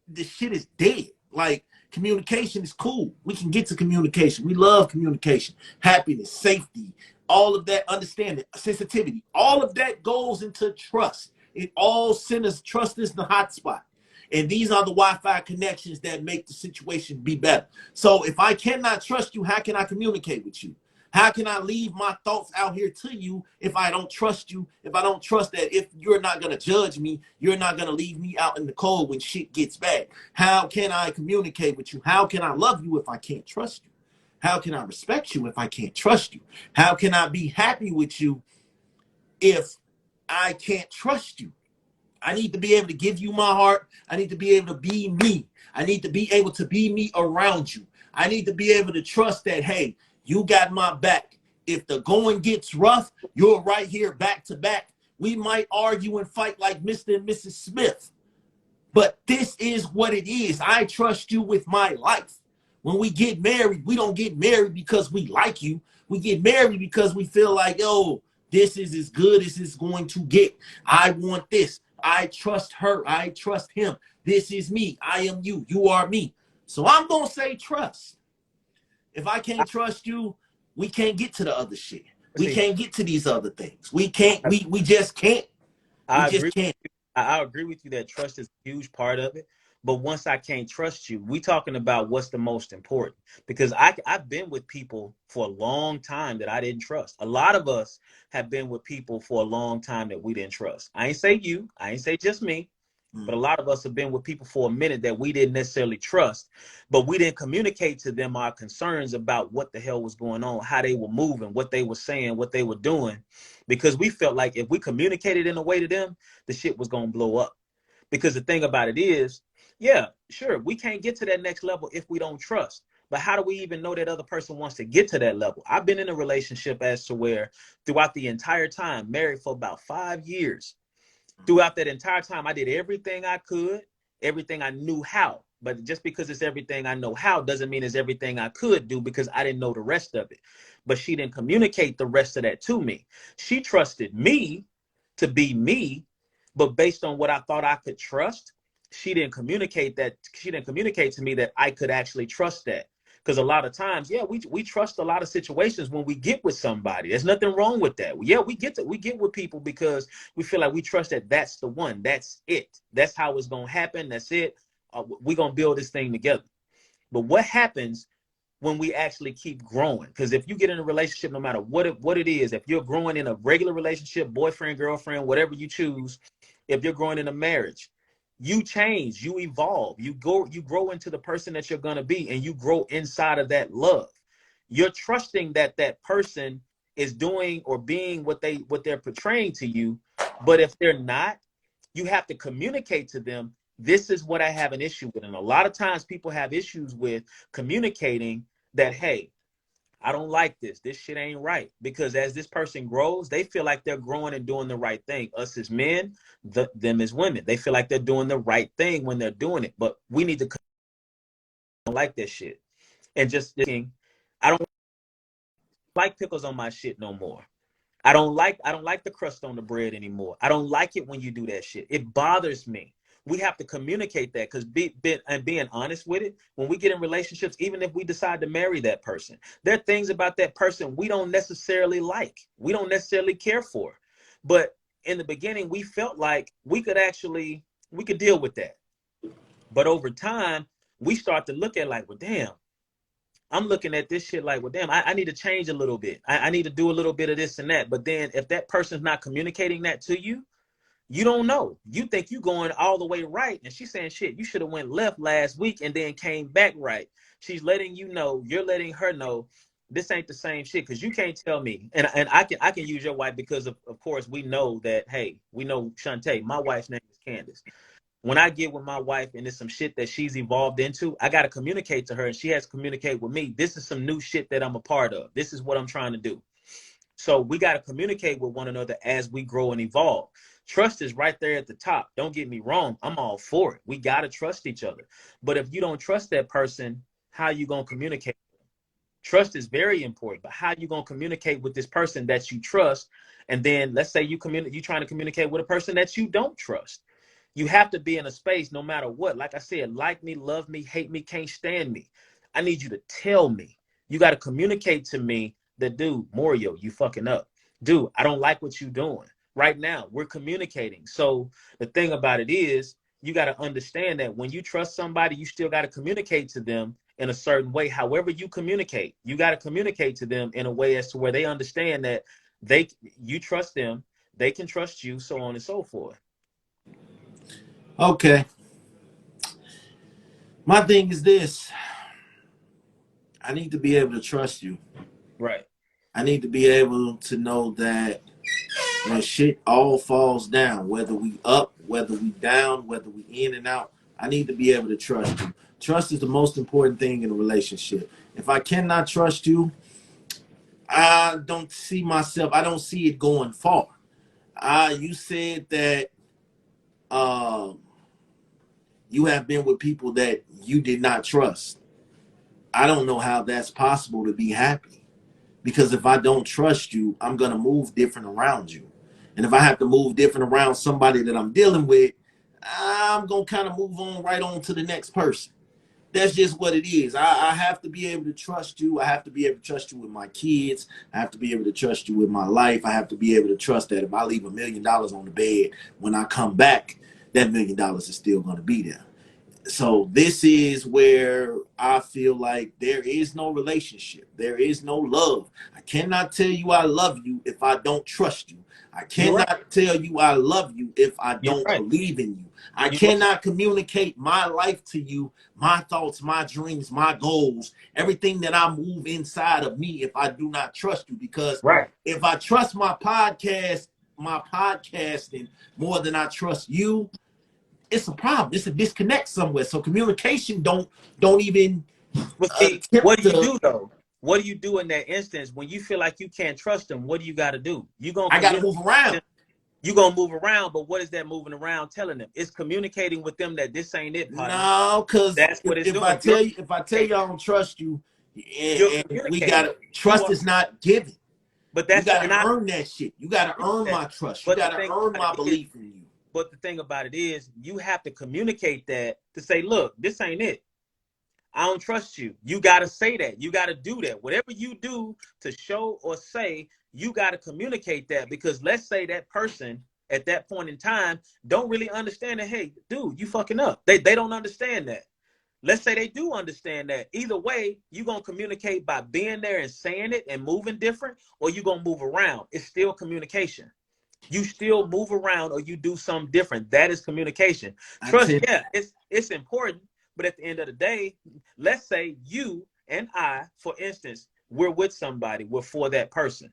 the shit is dead. Like, communication is cool. We can get to communication. We love communication, happiness, safety, all of that, understanding, sensitivity. All of that goes into trust. It all centers, trust is the hot spot. And these are the Wi-Fi connections that make the situation be better. So if I cannot trust you, how can I communicate with you? How can I leave my thoughts out here to you if I don't trust you? If I don't trust that if you're not going to judge me, you're not going to leave me out in the cold when shit gets bad. How can I communicate with you? How can I love you if I can't trust you? How can I respect you if I can't trust you? How can I be happy with you if I can't trust you? I need to be able to give you my heart. I need to be able to be me. I need to be able to be me around you. I need to be able to trust that, hey, you got my back. If the going gets rough, you're right here back to back. We might argue and fight like Mr. and Mrs. Smith, but this is what it is. I trust you with my life. When we get married, we don't get married because we like you. We get married because we feel like, oh, this is as good as it's going to get. I want this. I trust her. I trust him. This is me. I am you. You are me. So I'm going to say trust. If I can't trust you, we can't get to the other shit. We See, can't get to these other things. We can't. We just can't. We I just agree. can't. I agree with you that trust is a huge part of it. But once I can't trust you, we talking about what's the most important. Because I've been with people for a long time that I didn't trust. A lot of us have been with people for a long time that we didn't trust. I ain't say you. I ain't say just me. But a lot of us have been with people for a minute that we didn't necessarily trust, but we didn't communicate to them our concerns about what the hell was going on, how they were moving, what they were saying, what they were doing, because we felt like if we communicated in a way to them, the shit was going to blow up. Because the thing about it is, yeah, sure, we can't get to that next level if we don't trust. But how do we even know that other person wants to get to that level? I've been in a relationship as to where throughout the entire time, married for about 5 years, throughout that entire time, I did everything I could, everything I knew how. But just because it's everything I know how doesn't mean it's everything I could do, because I didn't know the rest of it. But she didn't communicate the rest of that to me. She trusted me to be me, but based on what I thought I could trust, she didn't communicate that. She didn't communicate to me that I could actually trust that. Because a lot of times, yeah, we trust a lot of situations when we get with somebody. There's nothing wrong with that. Yeah, we get with people because we feel like we trust that that's the one. That's it. That's how it's gonna happen. That's it. We're gonna build this thing together. But what happens when we actually keep growing? Because if you get in a relationship, no matter what it is, if you're growing in a regular relationship, boyfriend, girlfriend, whatever you choose, if you're growing in a marriage, you change, you evolve, you grow into the person that you're going to be, and you grow inside of that love. You're trusting that that person is doing or being what they're portraying to you. But if they're not, you have to communicate to them, this is what I have an issue with. And a lot of times people have issues with communicating that, hey, I don't like this. This shit ain't right. Because as this person grows, they feel like they're growing and doing the right thing. Us as men, them as women, they feel like they're doing the right thing when they're doing it. But we need to like this shit. And just thinking, I don't like pickles on my shit no more. I don't like the crust on the bread anymore. I don't like it when you do that shit. It bothers me. We have to communicate that, because being honest with it, when we get in relationships, even if we decide to marry that person, there are things about that person we don't necessarily like. We don't necessarily care for. But in the beginning, we felt like we could deal with that. But over time, we start to look at like, well, damn, I'm looking at this shit like, well, damn, I need to change a little bit. I need to do a little bit of this and that. But then if that person's not communicating that to you, you don't know. You think you going all the way right. And she's saying, shit, you should have went left last week and then came back right. She's letting you know, you're letting her know this ain't the same shit, because you can't tell me. And I can use your wife because, of course, we know that, hey, we know Shantae. My wife's name is Candace. When I get with my wife and it's some shit that she's evolved into, I got to communicate to her, and she has to communicate with me. This is some new shit that I'm a part of. This is what I'm trying to do. So we got to communicate with one another as we grow and evolve. Trust is right there at the top. Don't get me wrong. I'm all for it. We got to trust each other. But if you don't trust that person, how you going to communicate? Trust is very important, but how you going to communicate with this person that you trust? And then let's say you're trying to communicate with a person that you don't trust. You have to be in a space no matter what. Like I said, like me, love me, hate me, can't stand me. I need you to tell me. You got to communicate to me that, dude, Moreo, you fucking up. Dude, I don't like what you're doing. Right now, we're communicating. So the thing about it is, you got to understand that when you trust somebody, you still got to communicate to them in a certain way. However you communicate, you got to communicate to them in a way as to where they understand that you trust them, they can trust you, so on and so forth. Okay. My thing is this. I need to be able to trust you. Right. I need to be able to know that when shit all falls down, whether we up, whether we down, whether we in and out, I need to be able to trust you. Trust is the most important thing in a relationship. If I cannot trust you, I don't see it going far. You said that you have been with people that you did not trust. I don't know how that's possible to be happy. Because if I don't trust you, I'm going to move different around you. And if I have to move different around somebody that I'm dealing with, I'm going to kind of move on right on to the next person. That's just what it is. I have to be able to trust you. I have to be able to trust you with my kids. I have to be able to trust you with my life. I have to be able to trust that if I leave $1 million on the bed, when I come back, that $1 million is still going to be there. So this is where I feel like there is no relationship. There is no love. I cannot tell you I love you if I don't trust you. I cannot tell you I love you if I don't believe in you. I cannot communicate my life to you, my thoughts, my dreams, my goals, everything that I move inside of me if I do not trust you. Because if I trust my podcasting more than I trust you, it's a problem. It's a disconnect somewhere. So communication don't even What do you do though? What do you do in that instance when you feel like you can't trust them? What do you got to do? I got to move around. You're going to move around, but what is that moving around telling them? It's communicating with them that this ain't it, partner. No, because that's what it's if doing. If I tell you I don't trust you, and we got to trust is not given. But that's you got to earn that shit. You got to earn my trust. You got to earn my belief in you. But the thing about it is, you have to communicate that to say, look, this ain't it. I don't trust you. You got to say that. You got to do that. Whatever you do to show or say, you got to communicate that, because let's say that person at that point in time don't really understand that, hey, dude, you fucking up. They don't understand that. Let's say they do understand that. Either way, you're going to communicate by being there and saying it and moving different, or you're going to move around. It's still communication. You still move around or you do something different. That is communication. Trust, yeah, it's important. But at the end of the day, let's say you and I, for instance, we're with somebody, we're for that person.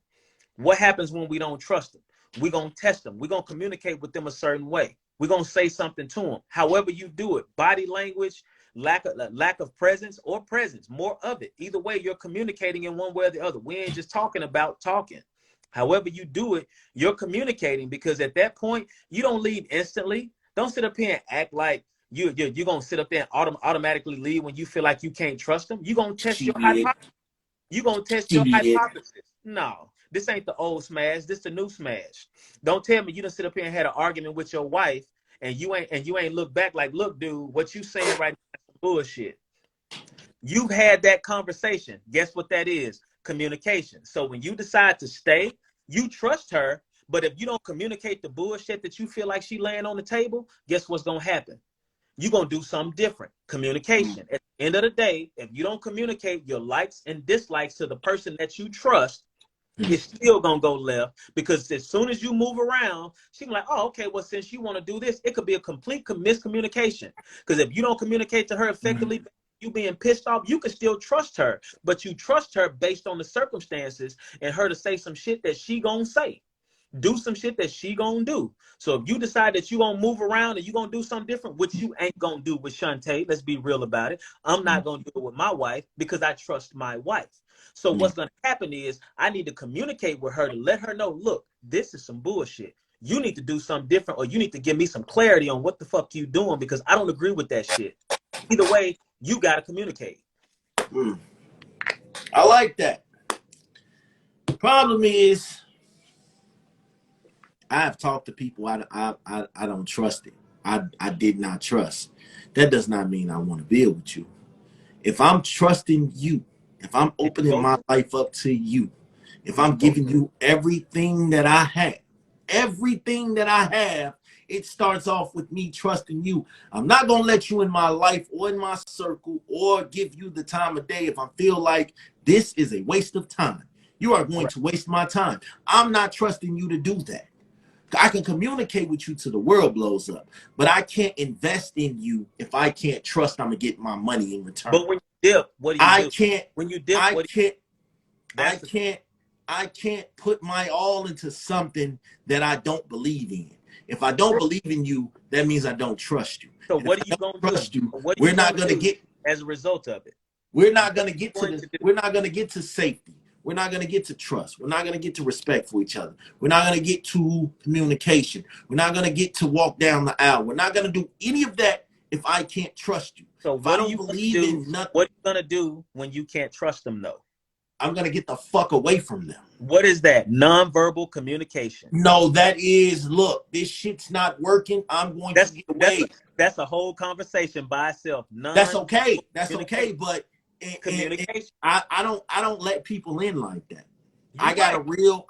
What happens when we don't trust them? We're going to test them. We're going to communicate with them a certain way. We're going to say something to them. However you do it, body language, lack of presence or presence, more of it. Either way, you're communicating in one way or the other. We ain't just talking about talking. However you do it, you're communicating, because at that point, you don't leave instantly. Don't sit up here and act like you're going to sit up there and automatically leave when you feel like you can't trust them. You're going to test your hypothesis. You're going to test your hypothesis. No, this ain't the old smash. This the new smash. Don't tell me you done sit up here and had an argument with your wife and you ain't look back like, look, dude, what you saying right now is bullshit. You've had that conversation. Guess what that is? Communication. So when you decide to stay, you trust her. But if you don't communicate the bullshit that you feel like she laying on the table, guess what's gonna happen? You're going to do something different. Communication. At the end of the day, if you don't communicate your likes and dislikes to the person that you trust, it's still going to go left, because as soon as you move around, she's like, oh, okay, well, since you want to do this, it could be a complete miscommunication. Because if you don't communicate to her effectively, you being pissed off, you can still trust her, but you trust her based on the circumstances and her to say some shit that she going to say. Do some shit that she gonna do. So if you decide that you gonna move around and you gonna do something different, which you ain't gonna do with Shantae, let's be real about it. I'm not gonna do it with my wife because I trust my wife. So what's gonna happen is I need to communicate with her to let her know, look, this is some bullshit. You need to do something different, or you need to give me some clarity on what the fuck you doing, because I don't agree with that shit. Either way, you gotta communicate. I like that. The problem is, I have talked to people I don't trust it. I did not trust. That does not mean I want to build with you. If I'm trusting you, if I'm opening my life up to you, if I'm giving you everything that I have, it starts off with me trusting you. I'm not going to let you in my life or in my circle or give you the time of day if I feel like this is a waste of time. You are going to waste my time. I'm not trusting you to do that. I can communicate with you till the world blows up, but I can't invest in you if I can't trust I'm gonna get my money in return. But when you dip, what do you do? When you dip, I can't put my all into something that I don't believe in. If I don't believe in you, that means I don't trust you. So what are you gonna do? We're not gonna get as a result of it. We're not gonna get to safety. We're not going to get to trust. We're not going to get to respect for each other. We're not going to get to communication. We're not going to get to walk down the aisle. We're not going to do any of that if I can't trust you. So what are you going to do? What are you going to do when you can't trust them, though? I'm going to get the fuck away from them. What is that? Nonverbal communication. No, that is, look, this shit's not working. I'm going to get away. That's a whole conversation by itself. That's okay. That's okay, but communication. I don't let people in like that. I got a real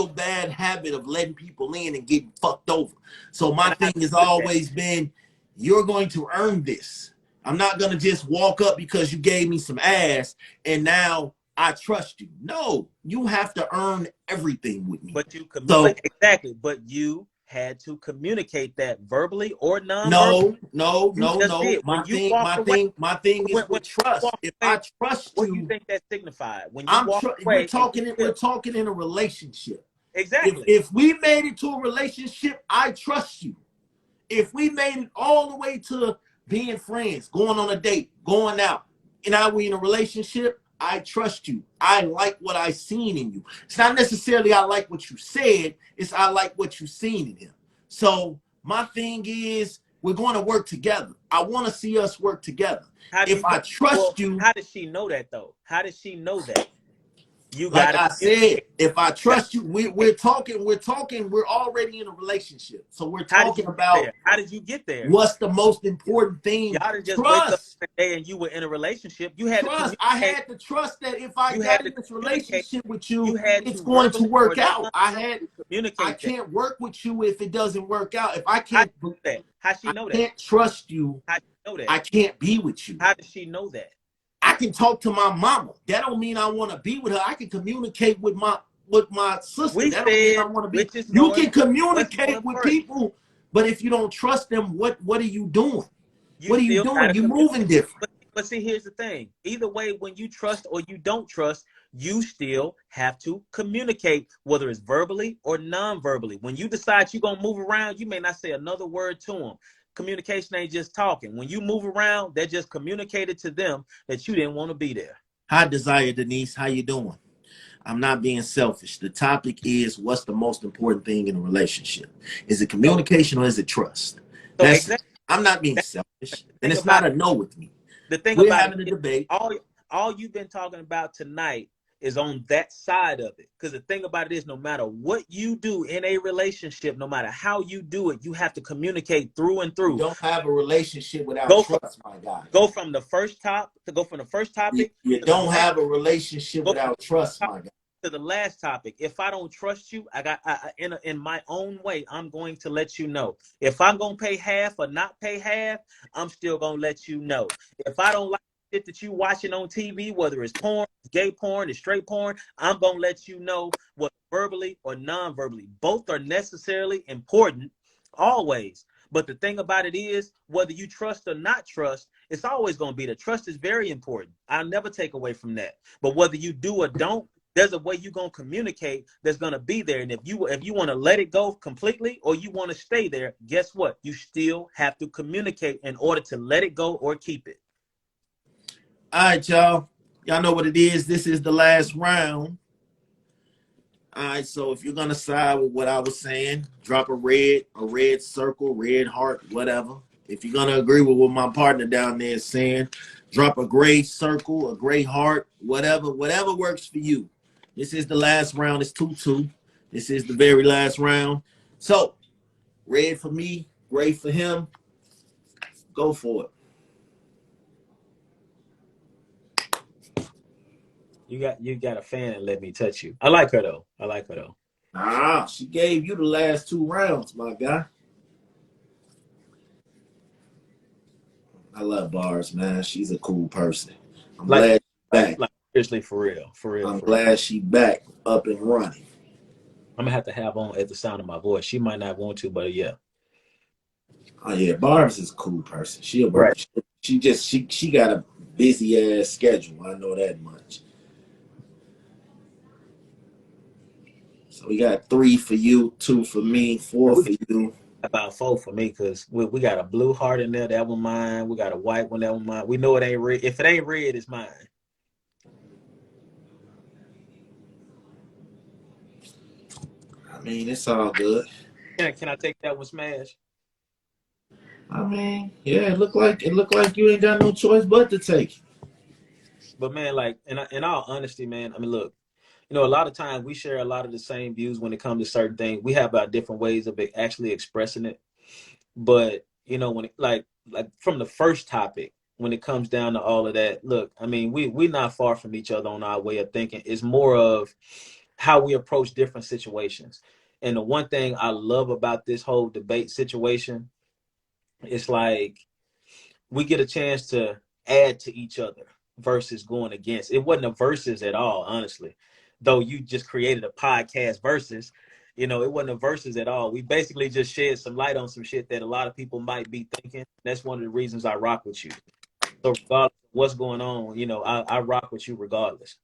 bad habit of letting people in and getting fucked over. So my thing has always been, you're going to earn this. I'm not going to just walk up because you gave me some ass and now I trust you. No, you have to earn everything with me. But you communicate exactly. But you had to communicate that verbally or non-verbally. No. My thing is with trust. If I trust you, what do you think that signified? When you we're talking in a relationship. Exactly. If we made it to a relationship, I trust you. If we made it all the way to being friends, going on a date, going out, and now we're in a relationship, I trust you. I like what I seen in you. It's not necessarily I like what you said. It's I like what you seen in him. So my thing is, we're going to work together. I want to see us work together. If I trust you. How does she know that, though? How does she know that? Like I said, if I trust you, we're talking, we're already in a relationship. So we're talking about how did you get there? What's the most important thing? Y'all didn't just wake up one day and you were in a relarelationship. You had trust. I had to trust that if I got in this relationship with you, it's going to work out. I can't work with you if it doesn't work out. If I can't do that, how she know that? I can't trust you. How she know that? I can't be with you. How does she know that? I can talk to my mama. That don't mean I want to be with her. I can communicate with my sister. That don't mean I want to be. You can communicate with people, but if you don't trust them, what are you doing? What are you doing? You're moving different. But see, here's the thing. Either way, when you trust or you don't trust, you still have to communicate, whether it's verbally or non-verbally. When you decide you're going to move around, you may not say another word to them. Communication ain't just talking. When you move around, they just communicated to them that you didn't want to be there. Hi, Desire Denise. How you doing? I'm not being selfish. The topic is, what's the most important thing in a relationship? Is it communication or is it trust? I'm not being selfish, and it's not a no with me. The thing We're about having a debate. All you've been talking about tonight is on that side of it. Because the thing about it is, no matter what you do in a relationship, no matter how you do it, you have to communicate through and You through. don't have a relationship without Go from trust, my guy. go from the first top to go from the first topic You to the don't last. have a relationship Go without trust, from my guy. to the last topic. If I don't trust you, in my own way, I'm going to let you know. If I'm gonna pay half or not pay half, I'm still gonna let you know. If I don't like shit that you watching on TV, whether it's porn, it's gay porn, it's straight porn, I'm gonna let you know, what verbally or non-verbally. Both are necessarily important, always. But the thing about it is, whether you trust or not trust, it's always going to be the trust is very important. I'll never take away from that. But whether you do or don't, there's a way you're going to communicate that's going to be there. And if you want to let it go completely or you want to stay there, guess what? You still have to communicate in order to let it go or keep it. All right, y'all. Y'all know what it is. This is the last round. All right, so if you're gonna side with what I was saying, drop a red circle, red heart, whatever. If you're gonna agree with what my partner down there is saying, drop a gray circle, a gray heart, whatever works for you. This is the last round. It's 2-2. This is the very last round. So, red for me, gray for him. Go for it. You got a fan and let me touch you. I like her though. Ah, she gave you the last 2 rounds, my guy. I love Bars, man. She's a cool person. I'm Like glad she's back. like seriously, for real. I'm glad she's back up and running. I'm gonna have to have on at the sound of my voice. She might not want to, but yeah. Oh yeah, Barb's is a cool person. She'll Right. work. She got a busy ass schedule. I know that much. So we got 3 for you, 2 for me, 4 We for you. about 4 for me because we got a blue heart in there. That one mine. We got a white one. That one mine. We know it ain't red. If it ain't red, it's mine. I mean, it's all good. Can I take that one, Smash? I mean, yeah, it looked like you ain't got no choice but to take it. But man, like in all honesty, man. I mean, look. A lot of times we share a lot of the same views when it comes to certain things. We have our different ways of actually expressing it. But when it, like from the first topic, when it comes down to all of that, look, I mean, we're not far from each other on our way of thinking. It's more of how we approach different situations. And the one thing I love about this whole debate situation, it's like we get a chance to add to each other versus going against. It wasn't a versus at all, honestly. Though you just created a podcast versus, it wasn't a versus at all. We basically just shed some light on some shit that a lot of people might be thinking. That's one of the reasons I rock with you. So regardless of what's going on, I rock with you regardless.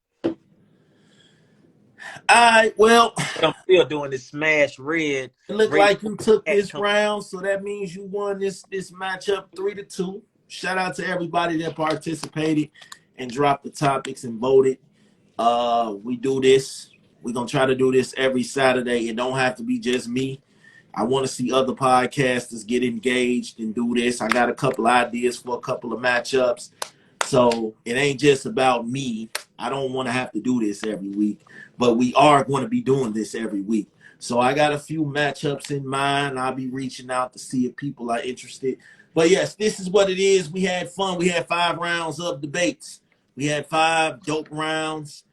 All right, well, But I'm still doing this smash red. it looked Ray like you took this come. round, so that means you won this matchup 3-2. Shout out to everybody that participated and dropped the topics and voted. We do this. We're gonna try to do this every Saturday. It don't have to be just me. I want to see other podcasters get engaged and do this. I got a couple ideas for a couple of matchups. So it ain't just about me. I don't want to have to do this every week, but we are going to be doing this every week. So I got a few matchups in mind. I'll be reaching out to see if people are interested. But yes, this is what it is. We had fun. We had 5 rounds of debates. We had 5 dope rounds.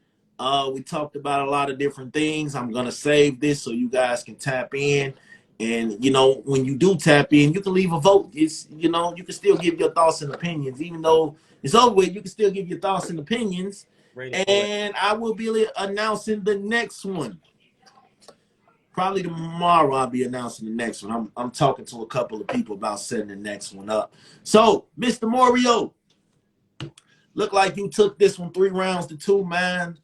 We talked about a lot of different things. I'm gonna save this so you guys can tap in. And when you do tap in, you can leave a vote. It's you can still give your thoughts and opinions, even though it's over with. You can still give your thoughts and opinions. Ready for it. And I will be announcing the next one. Probably tomorrow I'll be announcing the next one. I'm talking to a couple of people about setting the next one up. So, Mr. Moreo, look like you took this one 3-2, man.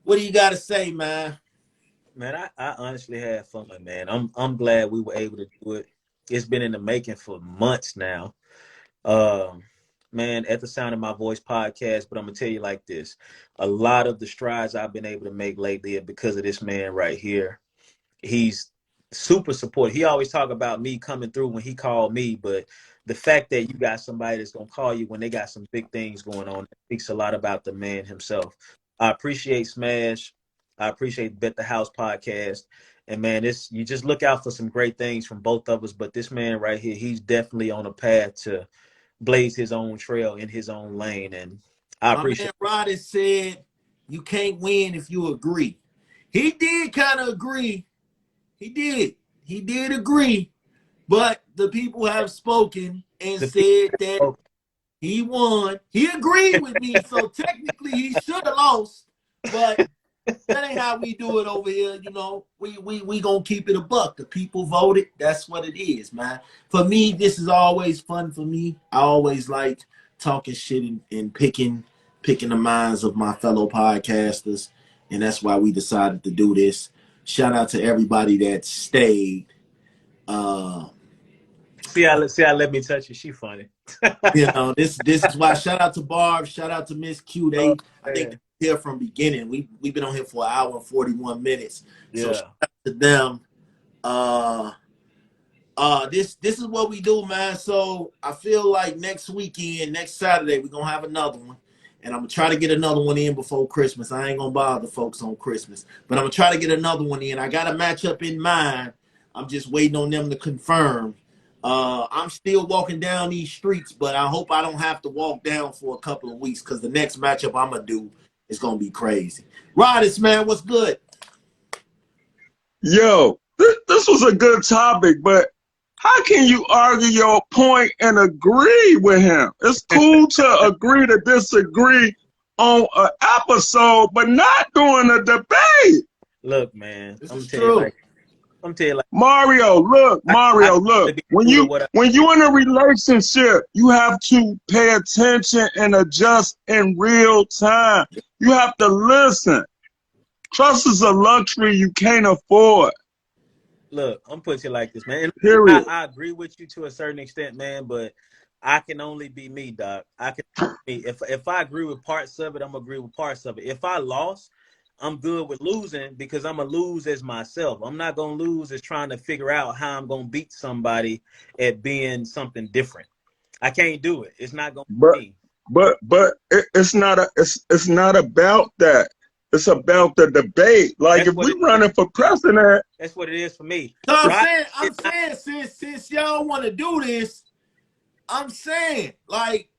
What do you got to say, man? Man, I honestly had fun, man. I'm glad we were able to do it. It's been in the making for months now. Um, man, at the Sound of My Voice podcast, but I'm gonna tell you like this: a lot of the strides I've been able to make lately are because of this man right here. He's super supportive. He always talk about me coming through when he called me, but the fact that you got somebody that's gonna call you when they got some big things going on speaks a lot about the man himself. I appreciate Smash. I appreciate Bet the House podcast. And man, you just look out for some great things from both of us. But this man right here, he's definitely on a path to blaze his own trail in his own lane. And I My appreciate man Roddy said you can't win if you agree. He did kind of agree. He did. He did agree. But the people have spoken and the said that people. he won. He agreed with me. So technically he should have lost. But that ain't how we do it over here. You know, we gonna keep it a buck. The people voted. That's what it is, man. For me, this is always fun for me. I always like talking shit and picking the minds of my fellow podcasters, and that's why we decided to do this. Shout out to everybody that stayed. Uh, See, I let me touch you. She funny. you know, this is why. Shout out to Barb. Shout out to Miss Q. Oh, I think man. they're here from beginning. We've been on here for an hour and 41 minutes. So Yeah. shout out to them. This is what we do, man. So I feel like next weekend, next Saturday, we're gonna have another one. And I'm gonna try to get another one in before Christmas. I ain't gonna bother folks on Christmas, but I'm gonna try to get another one in. I got a matchup in mind. I'm just waiting on them to confirm. I'm still walking down these streets, but I hope I don't have to walk down for a couple of weeks because the next matchup I'm gonna do is gonna be crazy. Rodis, man, what's good? Yo, this was a good topic, but how can you argue your point and agree with him? It's cool to agree to disagree on an episode, but not during a debate. Look, man. This I'm is telling you true. like I'm telling you like Mario, look, be when true to you what when you in a relationship, you have to pay attention and adjust in real time. You have to listen. Trust is a luxury you can't afford. Look, I'm putting it like this, man. And Period. I agree with you to a certain extent, man, but I can only be me, Doc. I can be if I agree with parts of it, I'm gonna agree with parts of it. If I lost, I'm good with losing because I'm gonna lose as myself. I'm not gonna lose as trying to figure out how I'm gonna beat somebody at being something different. I can't do it. It's not gonna But be me. it's not about that. It's about the debate. Like That's if what we it is. running for president, That's what it is for me. So Right? I'm saying, since y'all want to do this, I'm saying, like,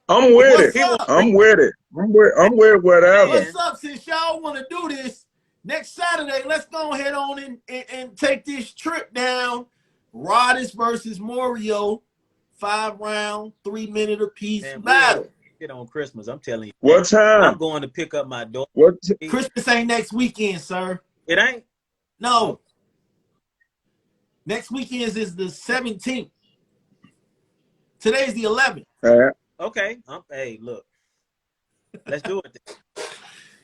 I'm with it. what's He won't up? agree. I'm with it. I'm with whatever. What's up? Since y'all want to do this next Saturday, let's go ahead on and take this trip down. Rodis versus Moreo, 5-round, 3-minute apiece Man, we ain't battle. shit on Christmas. I'm telling you, man. What time? I'm going to pick up my daughter. What? Christmas ain't next weekend, sir. It ain't. No. Next weekend is the 17th. Today's the 11th. Okay. Hey, look. Let's do it.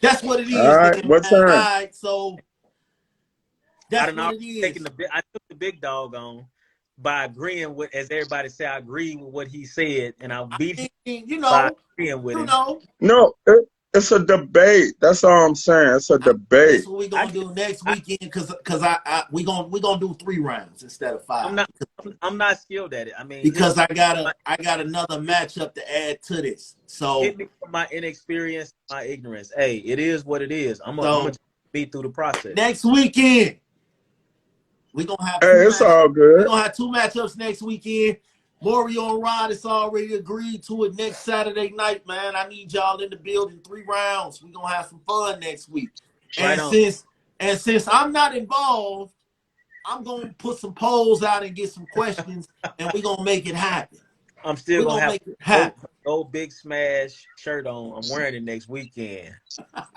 That's what it All is, right. then, What man. All time? right, so I that's done what already it is. taken I took the big dog on by agreeing with, as everybody say, I agree with what he said, and I beat him You by know, agreeing with you him. know. No, it's a debate. That's all I'm saying. It's a That's debate. what we I gonna can, do next I, weekend because we gonna do 3 rounds instead of 5 I'm not skilled at it. I mean, because I got another matchup to add to this. hit So me for my inexperience, my ignorance. Hey, it is what it is. I'm gonna be through the process. next weekend we gonna have Hey, it's all we good. gonna have 2 matchups next weekend. Moreo and Rod is already agreed to it next Saturday night, man. I need y'all in the building 3 rounds. We gonna have some fun next week. Right And on. since I'm not involved, I'm gonna put some polls out and get some questions, and we're gonna make it happen. I'm still We're gonna gonna have make it happen. old Big Smash shirt on. I'm wearing it next weekend. All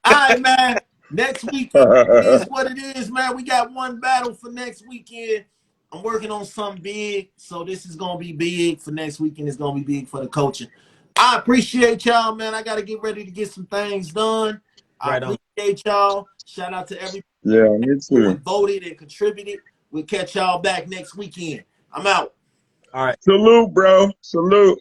right, man. Next weekend is what it is, man. We got 1 battle for next weekend. I'm working on something big, so this is gonna be big for next weekend. It's gonna be big for the coaching. I appreciate y'all, man. I gotta get ready to get some things done. I Right on. appreciate y'all. Shout out to everybody Yeah, me who too. voted and contributed. We'll catch y'all back next weekend. I'm out. All right. Salute, bro. Salute.